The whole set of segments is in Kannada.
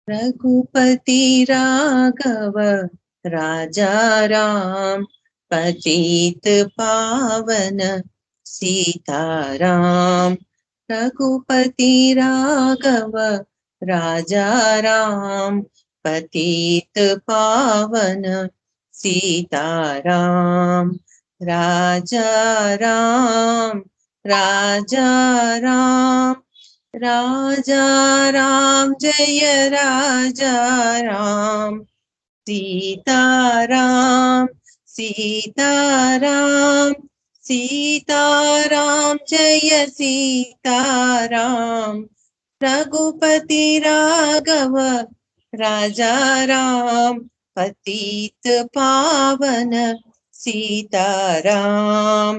रघुपति राघव राजा राम, पतित पावन सीताराम। रघुपति राघव राजा राम, पतित पावन सीताराम। राजा राम, राजा राम, राजा राम जय राजा राम। सीताराम, सीताराम, सीताराम जय सीताराम। रघुपति राघव राजा राम, पतित पावन सीताराम।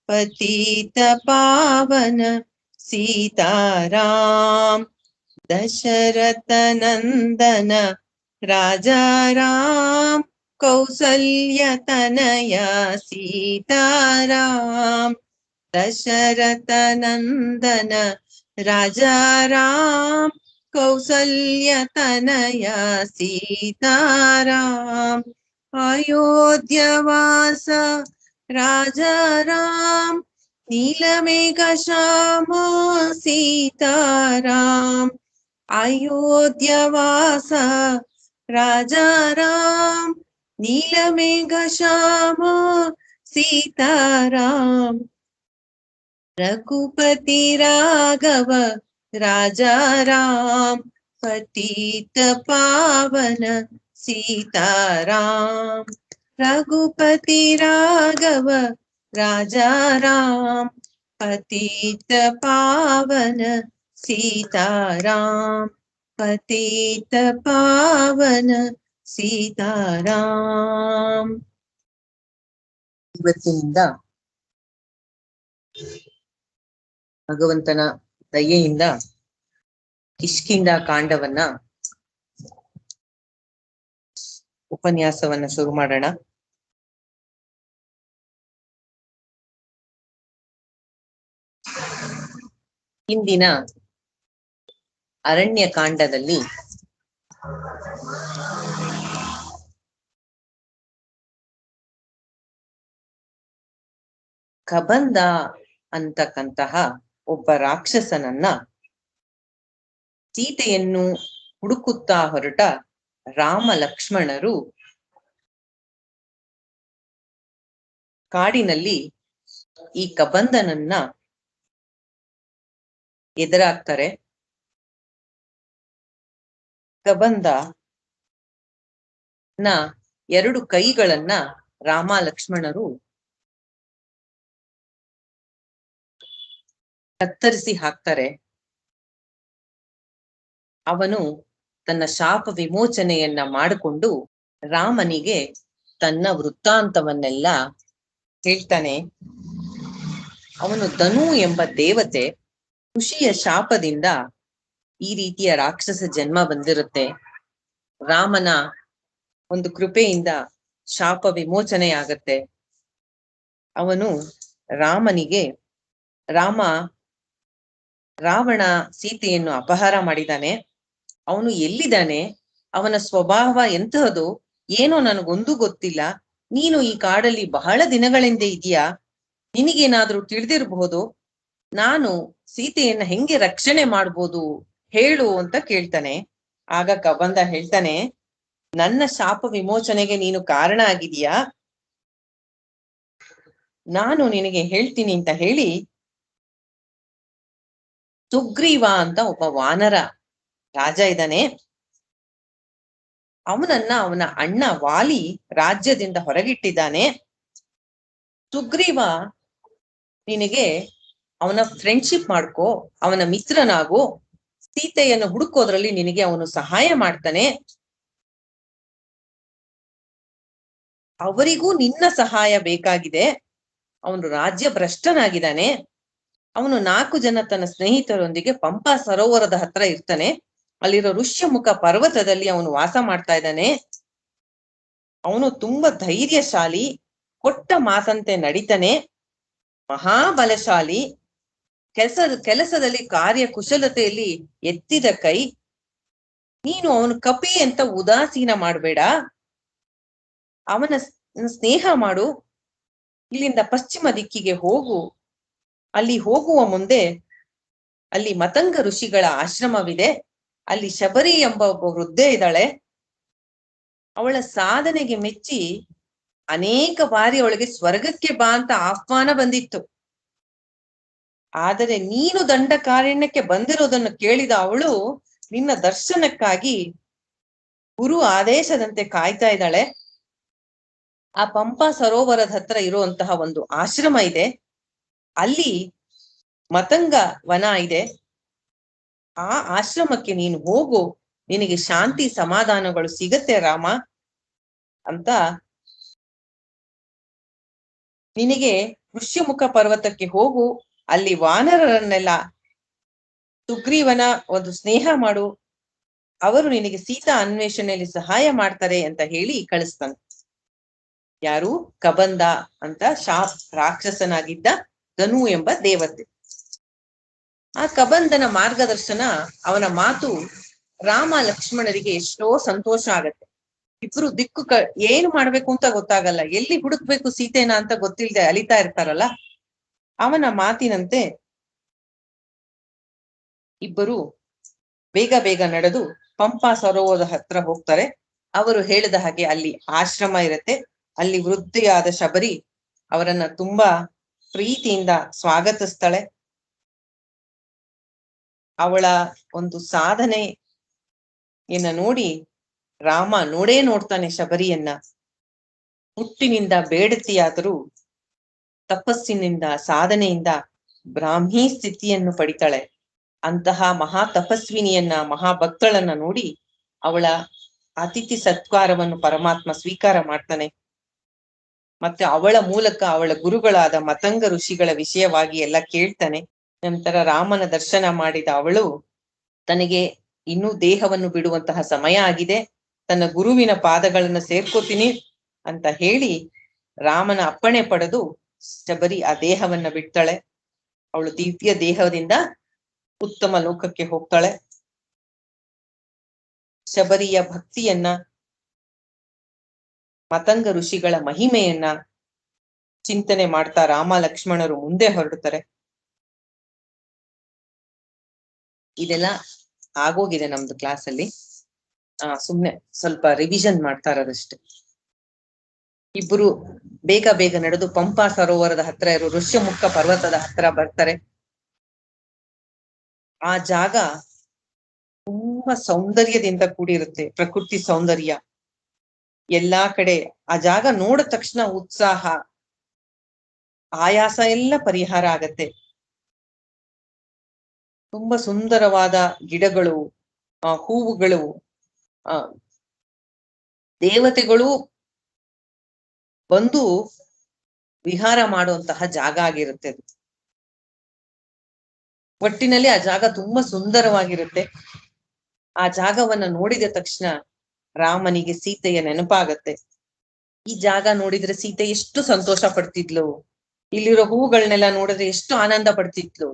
पतित पावन सीताराम। दशरथ नंदन राजा राम, कौसल्य तनया सीताराम। दशरथ नंदन राजा राम, कौसल्य तनया सीताराम। अयोध्यवास राजा राम, नीलमेघ श्याम सीताराम। अयोध्यवास राजा राम, नीलमेघ श्याम सीताराम। रघुपति राघव राजा राम, पतित पावन सीताराम। रघुपति राघव राजा राम, पतित पावन सीताराम। पतित पावन सीताराम। ಇವತ್ತಿನಿಂದ ಭಗವಂತನ ದಯೆಯಿಂದ ಕಿಷ್ಕಿಂಧ ಕಾಂಡವನ್ನ ಉಪನ್ಯಾಸವನ್ನ ಶುರು ಮಾಡೋಣ. ಹಿಂದಿನ ಅರಣ್ಯ ಕಾಂಡದಲ್ಲಿ ಕಬಂಧ ಅಂತಕ್ಕಂತಹ ಒಬ್ಬ ರಾಕ್ಷಸನನ್ನ ಸೀತೆಯನ್ನು ಹುಡುಕುತ್ತಾ ಹೊರಟ ರಾಮ ಲಕ್ಷ್ಮಣರು ಕಾಡಿನಲ್ಲಿ ಈ ಕಬಂಧನನ್ನ ಎದುರಾಗ್ತಾರೆ. ಕಬಂಧ ಎರಡು ಕೈಗಳನ್ನ ರಾಮ ಲಕ್ಷ್ಮಣರು ಕತ್ತರಿಸಿ ಹಾಕ್ತಾರೆ. ಅವನು ತನ್ನ ಶಾಪ ವಿಮೋಚನೆಯನ್ನ ಮಾಡಿಕೊಂಡು ರಾಮನಿಗೆ ತನ್ನ ವೃತ್ತಾಂತವನ್ನೆಲ್ಲ ಹೇಳ್ತಾನೆ. ಅವನು ಧನು ಎಂಬ ದೇವತೆ, ಋಷಿಯ ಶಾಪದಿಂದ ಈ ರೀತಿಯ ರಾಕ್ಷಸ ಜನ್ಮ ಬಂದಿರುತ್ತೆ. ರಾಮನ ಒಂದು ಕೃಪೆಯಿಂದ ಶಾಪ ವಿಮೋಚನೆ ಆಗತ್ತೆ. ಅವನು ರಾಮನಿಗೆ ರಾವಣ ಸೀತೆಯನ್ನು ಅಪಹಾರ ಮಾಡಿದಾನೆ, ಅವನು ಎಲ್ಲಿದ್ದಾನೆ, ಅವನ ಸ್ವಭಾವ ಎಂತಹದು ಏನೋ ನನಗೊಂದು ಗೊತ್ತಿಲ್ಲ, ನೀನು ಈ ಕಾಡಲ್ಲಿ ಬಹಳ ದಿನಗಳಿಂದ ಇದೆಯಾ, ನಿನಗೇನಾದ್ರೂ ತಿಳಿದಿರಬಹುದು, ನಾನು ಸೀತೆಯನ್ನ ಹೆಂಗೆ ರಕ್ಷಣೆ ಮಾಡ್ಬೋದು ಹೇಳು ಅಂತ ಕೇಳ್ತಾನೆ. ಆಗ ಕಬಂಧ ಹೇಳ್ತಾನೆ, ನನ್ನ ಶಾಪ ವಿಮೋಚನೆಗೆ ನೀನು ಕಾರಣ ಆಗಿದೀಯಾ, ನಾನು ನಿನಗೆ ಹೇಳ್ತೀನಿ ಅಂತ ಹೇಳಿ ಸುಗ್ರೀವ ಅಂತ ಒಬ್ಬ ವಾನರ ರಾಜ ಇದ್ದಾನೆ. ಅವನನ್ನ ಅವನ ಅಣ್ಣ ವಾಲಿ ರಾಜ್ಯದಿಂದ ಹೊರಗಿಟ್ಟಿದ್ದಾನೆ. ಸುಗ್ರೀವ ನಿನಗೆ ಅವನ ಫ್ರೆಂಡ್ಶಿಪ್ ಮಾಡ್ಕೋ, ಅವನ ಮಿತ್ರನಾಗು, ಸೀತೆಯನ್ನು ಹುಡುಕೋದ್ರಲ್ಲಿ ನಿನಗೆ ಅವನು ಸಹಾಯ ಮಾಡ್ತಾನೆ. ಅವರಿಗೂ ನಿನ್ನ ಸಹಾಯ ಬೇಕಾಗಿದೆ. ಅವನು ರಾಜ್ಯ ಭ್ರಷ್ಟನಾಗಿದ್ದಾನೆ. ಅವನು 4 ಜನ ತನ್ನ ಸ್ನೇಹಿತರೊಂದಿಗೆ ಪಂಪಾ ಸರೋವರದ ಹತ್ರ ಇರ್ತಾನೆ. ಅಲ್ಲಿರೋ ಋಷ್ಯಮುಖ ಪರ್ವತದಲ್ಲಿ ಅವನು ವಾಸ ಮಾಡ್ತಾ ಇದ್ದಾನೆ. ಅವನು ತುಂಬಾ ಧೈರ್ಯಶಾಲಿ, ಕೊಟ್ಟ ಮಾತಂತೆ ನಡೀತಾನೆ, ಮಹಾಬಲಶಾಲಿ, ಕೆಲಸದಲ್ಲಿ ಕಾರ್ಯ ಕುಶಲತೆಯಲ್ಲಿ ಎತ್ತಿದ ಕೈ. ನೀನು ಅವನು ಕಪಿ ಅಂತ ಉದಾಸೀನ ಮಾಡಬೇಡ. ಅವನ ಸ್ನೇಹ ಮಾಡು. ಇಲ್ಲಿಂದ ಪಶ್ಚಿಮ ದಿಕ್ಕಿಗೆ ಹೋಗು. ಅಲ್ಲಿ ಹೋಗುವ ಮುಂದೆ ಅಲ್ಲಿ ಮತಂಗ ಋಷಿಗಳ ಆಶ್ರಮವಿದೆ. ಅಲ್ಲಿ ಶಬರಿ ಎಂಬ ಒಬ್ಬ ವೃದ್ಧೆ ಇದ್ದಾಳೆ. ಅವಳ ಸಾಧನೆಗೆ ಮೆಚ್ಚಿ ಅನೇಕ ಬಾರಿ ಅವಳಿಗೆ ಸ್ವರ್ಗಕ್ಕೆ ಬಾ ಅಂತ ಆಹ್ವಾನ ಬಂದಿತ್ತು. ಆದರೆ ನೀನು ದಂಡಕಾರಣ್ಯಕ್ಕೆ ಬಂದಿರೋದನ್ನು ಕೇಳಿದ ಅವಳು ನಿನ್ನ ದರ್ಶನಕ್ಕಾಗಿ ಗುರು ಆದೇಶದಂತೆ ಕಾಯ್ತಾ ಇದ್ದಾಳೆ. ಆ ಪಂಪಾ ಸರೋವರದ ಹತ್ರ ಇರುವಂತಹ ಒಂದು ಆಶ್ರಮ ಇದೆ. ಅಲ್ಲಿ ಮತಂಗ ವನ ಇದೆ. ಆ ಆಶ್ರಮಕ್ಕೆ ನೀನು ಹೋಗು, ನಿನಗೆ ಶಾಂತಿ ಸಮಾಧಾನಗಳು ಸಿಗತ್ತೆ ರಾಮ ಅಂತ. ನಿನಗೆ ಋಷ್ಯಮುಖ ಪರ್ವತಕ್ಕೆ ಹೋಗು, ಅಲ್ಲಿ ವಾನರರನ್ನೆಲ್ಲ ಸುಗ್ರೀವನ ಒಂದು ಸ್ನೇಹ ಮಾಡು, ಅವರು ನಿನಗೆ ಸೀತಾ ಅನ್ವೇಷಣೆಯಲ್ಲಿ ಸಹಾಯ ಮಾಡ್ತಾರೆ ಅಂತ ಹೇಳಿ ಕಳಿಸ್ತಾನೆ. ಯಾರು? ಕಬಂದ ಅಂತ ರಾಕ್ಷಸನಾಗಿದ್ದ ಧನು ಎಂಬ ದೇವತೆ. ಆ ಕಬಂದನ ಮಾರ್ಗದರ್ಶನ, ಅವನ ಮಾತು ರಾಮ ಲಕ್ಷ್ಮಣರಿಗೆ ಎಷ್ಟೋ ಸಂತೋಷ ಆಗತ್ತೆ. ಇಬ್ರು ದಿಕ್ಕು ಏನು ಮಾಡ್ಬೇಕು ಅಂತ ಗೊತ್ತಾಗಲ್ಲ, ಎಲ್ಲಿ ಹುಡುಕ್ಬೇಕು ಸೀತೆನ ಅಂತ ಗೊತ್ತಿಲ್ಲದೆ ಅಲಿತಾ ಇರ್ತಾರಲ್ಲ, ಅವನ ಮಾತಿನಂತೆ ಇಬ್ಬರು ಬೇಗ ಬೇಗ ನಡೆದು ಪಂಪಾ ಸರೋವರದ ಹತ್ರ ಹೋಗ್ತಾರೆ. ಅವರು ಹೇಳಿದ ಹಾಗೆ ಅಲ್ಲಿ ಆಶ್ರಮ ಇರುತ್ತೆ. ಅಲ್ಲಿ ವೃದ್ಧಿಯಾದ ಶಬರಿ ಅವರನ್ನ ತುಂಬಾ ಪ್ರೀತಿಯಿಂದ ಸ್ವಾಗತಿಸ್ತಾಳೆ. ಅವಳ ಒಂದು ಸಾಧನೆಯನ್ನ ನೋಡಿ ರಾಮ ನೋಡ್ತಾನೆ ಶಬರಿಯನ್ನ. ಹುಟ್ಟಿನಿಂದ ಬೇಡತಿಯಾದರೂ ತಪಸ್ಸಿನಿಂದ ಸಾಧನೆಯಿಂದ ಬ್ರಾಹ್ಮೀ ಸ್ಥಿತಿಯನ್ನು ಪಡಿತಾಳೆ. ಅಂತಹ ಮಹಾ ತಪಸ್ವಿನಿಯನ್ನ, ಮಹಾಭಕ್ತಳನ್ನ ನೋಡಿ ಅವಳ ಅತಿಥಿ ಸತ್ಕಾರವನ್ನು ಪರಮಾತ್ಮ ಸ್ವೀಕಾರ ಮಾಡ್ತಾನೆ. ಮತ್ತೆ ಅವಳ ಮೂಲಕ ಅವಳ ಗುರುಗಳಾದ ಮತಂಗ ಋಷಿಗಳ ವಿಷಯವಾಗಿ ಎಲ್ಲ ಕೇಳ್ತಾನೆ. ನಂತರ ರಾಮನ ದರ್ಶನ ಮಾಡಿದ ಅವಳು ತನಗೆ ಇನ್ನೂ ದೇಹವನ್ನು ಬಿಡುವಂತಹ ಸಮಯ ಆಗಿದೆ, ತನ್ನ ಗುರುವಿನ ಪಾದಗಳನ್ನು ಸೇರ್ಕೋತೀನಿ ಅಂತ ಹೇಳಿ ರಾಮನ ಅಪ್ಪಣೆ ಪಡೆದು ಶಬರಿ ಆ ದೇಹವನ್ನ ಬಿಡ್ತಾಳೆ. ಅವಳು ದಿವ್ಯ ದೇಹದಿಂದ ಉತ್ತಮ ಲೋಕಕ್ಕೆ ಹೋಗ್ತಾಳೆ. ಶಬರಿಯ ಭಕ್ತಿಯನ್ನ, ಮತಂಗ ಋಷಿಗಳ ಮಹಿಮೆಯನ್ನ ಚಿಂತನೆ ಮಾಡ್ತಾ ರಾಮ ಲಕ್ಷ್ಮಣರು ಮುಂದೆ ಹೊರಡ್ತಾರೆ. ಇದೆಲ್ಲ ಆಗೋಗಿದೆ ನಮ್ದು ಕ್ಲಾಸ್ ಅಲ್ಲಿ. ಸುಮ್ನೆ ಸ್ವಲ್ಪ ರಿವಿಷನ್ ಮಾಡ್ತಾ ಇರೋದಷ್ಟೇ. ಇಬ್ಬರು ಬೇಗ ಬೇಗ ನಡೆದು ಪಂಪಾ ಸರೋವರದ ಹತ್ರ ಇರೋ ಋಷ್ಯಮುಖ ಪರ್ವತದ ಹತ್ರ ಬರ್ತಾರೆ. ಆ ಜಾಗ ತುಂಬಾ ಸೌಂದರ್ಯದಿಂದ ಕೂಡಿರುತ್ತೆ, ಪ್ರಕೃತಿ ಸೌಂದರ್ಯ ಎಲ್ಲಾ ಕಡೆ. ಆ ಜಾಗ ನೋಡಿದ ತಕ್ಷಣ ಉತ್ಸಾಹ, ಆಯಾಸ ಎಲ್ಲ ಪರಿಹಾರ ಆಗತ್ತೆ. ತುಂಬಾ ಸುಂದರವಾದ ಗಿಡಗಳು, ಹೂವುಗಳು, ದೇವತೆಗಳು ಬಂದು ವಿಹಾರ ಮಾಡುವಂತಹ ಜಾಗ ಆಗಿರುತ್ತೆ ಅದು. ಒಟ್ಟಿನಲ್ಲಿ ಆ ಜಾಗ ತುಂಬಾ ಸುಂದರವಾಗಿರುತ್ತೆ. ಆ ಜಾಗವನ್ನ ನೋಡಿದ ತಕ್ಷಣ ರಾಮನಿಗೆ ಸೀತೆಯ ನೆನಪಾಗತ್ತೆ. ಈ ಜಾಗ ನೋಡಿದ್ರೆ ಸೀತೆ ಎಷ್ಟು ಸಂತೋಷ ಪಡ್ತಿದ್ಲು, ಇಲ್ಲಿರೋ ಹೂವುಗಳನ್ನೆಲ್ಲ ನೋಡಿದ್ರೆ ಎಷ್ಟು ಆನಂದ ಪಡ್ತಿದ್ಲು.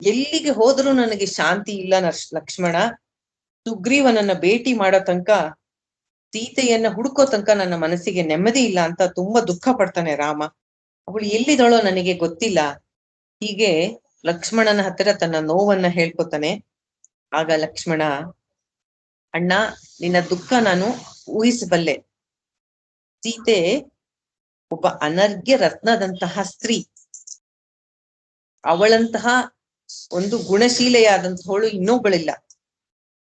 ಎಲ್ಲಿಗೆ ಹೋದ್ರೂ ನನಗೆ ಶಾಂತಿ ಇಲ್ಲ ಲಕ್ಷ್ಮಣ, ಸುಗ್ರೀವನನ್ನ ಭೇಟಿ ಮಾಡೋ ತನಕ, ಸೀತೆಯನ್ನ ಹುಡುಕೋ ತನಕ ನನ್ನ ಮನಸ್ಸಿಗೆ ನೆಮ್ಮದಿ ಇಲ್ಲ ಅಂತ ತುಂಬಾ ದುಃಖ ಪಡ್ತಾನೆ ರಾಮ. ಅವಳು ಎಲ್ಲಿದಳೋ ನನಗೆ ಗೊತ್ತಿಲ್ಲ. ಹೀಗೆ ಲಕ್ಷ್ಮಣನ ಹತ್ತಿರ ತನ್ನ ನೋವನ್ನ ಹೇಳ್ಕೊತಾನೆ. ಆಗ ಲಕ್ಷ್ಮಣ, ಅಣ್ಣ ನಿನ್ನ ದುಃಖ ನಾನು ಊಹಿಸಬಲ್ಲೆ. ಸೀತೆ ಒಬ್ಬ ಅನರ್ಘ್ಯ ರತ್ನದಂತಹ ಸ್ತ್ರೀ, ಅವಳಂತಹ ಒಂದು ಗುಣಶೀಲೆಯಾದಂಥವಳು ಇನ್ನೊಬ್ಬಳಿಲ್ಲ.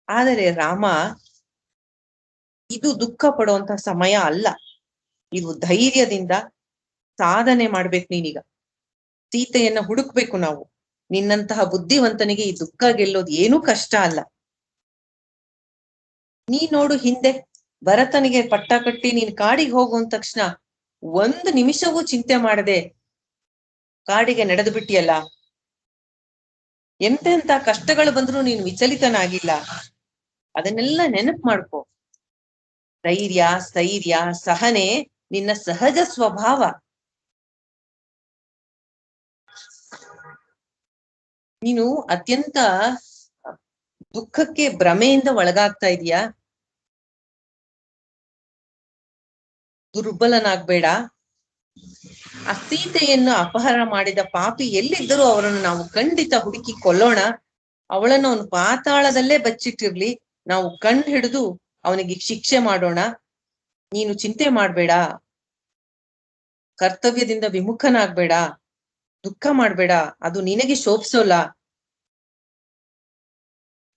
ಆದರೆ ರಾಮ, ಇದು ದುಃಖ ಪಡುವಂತಹ ಸಮಯ ಅಲ್ಲ, ಇದು ಧೈರ್ಯದಿಂದ ಸಾಧನೆ ಮಾಡ್ಬೇಕು. ನೀನೀಗ ಸೀತೆಯನ್ನ ಹುಡುಕ್ಬೇಕು ನಾವು. ನಿನ್ನಂತಹ ಬುದ್ಧಿವಂತನಿಗೆ ಈ ದುಃಖ ಗೆಲ್ಲೋದು ಏನೂ ಕಷ್ಟ ಅಲ್ಲ. ನೀ ನೋಡು, ಹಿಂದೆ ಭರತನಿಗೆ ಪಟ್ಟ ಕಟ್ಟಿ ನೀನ್ ಕಾಡಿಗೆ ಹೋಗುವಂತ ತಕ್ಷಣ ಒಂದು ನಿಮಿಷವೂ ಚಿಂತೆ ಮಾಡದೆ ಕಾಡಿಗೆ ನಡೆದು ಬಿಟ್ಟಿಯಲ್ಲ. ಎಂತೆಂತ ಕಷ್ಟಗಳು ಬಂದ್ರೂ ನೀನು ವಿಚಲಿತನಾಗಿಲ್ಲ. ಅದನ್ನೆಲ್ಲ ನೆನಪು ಮಾಡ್ಕೊ. ಧೈರ್ಯ, ಸ್ಥೈರ್ಯ, ಸಹನೆ ನಿನ್ನ ಸಹಜ ಸ್ವಭಾವ. ನೀನು ಅತ್ಯಂತ ದುಃಖಕ್ಕೆ ಭ್ರಮೆಯಿಂದ ಒಳಗಾಗ್ತಾ ಇದೀಯಾ? ದುರ್ಬಲನಾಗ್ಬೇಡ. ಆ ಸೀತೆಯನ್ನು ಅಪಹರಣ ಮಾಡಿದ ಪಾಪಿ ಎಲ್ಲಿದ್ದರೂ ಅವರನ್ನು ನಾವು ಖಂಡಿತ ಹುಡುಕಿ ಕೊಲ್ಲೋಣ. ಅವಳನ್ನು ಅವನು ಪಾತಾಳದಲ್ಲೇ ಬಚ್ಚಿಟ್ಟಿರ್ಲಿ, ನಾವು ಕಂಡು ಹಿಡಿದು ಅವನಿಗೆ ಶಿಕ್ಷೆ ಮಾಡೋಣ. ನೀನು ಚಿಂತೆ ಮಾಡ್ಬೇಡ, ಕರ್ತವ್ಯದಿಂದ ವಿಮುಖನಾಗ್ಬೇಡ, ದುಃಖ ಮಾಡ್ಬೇಡ, ಅದು ನಿನಗೆ ಶೋಭಿಸೋಲ್ಲ.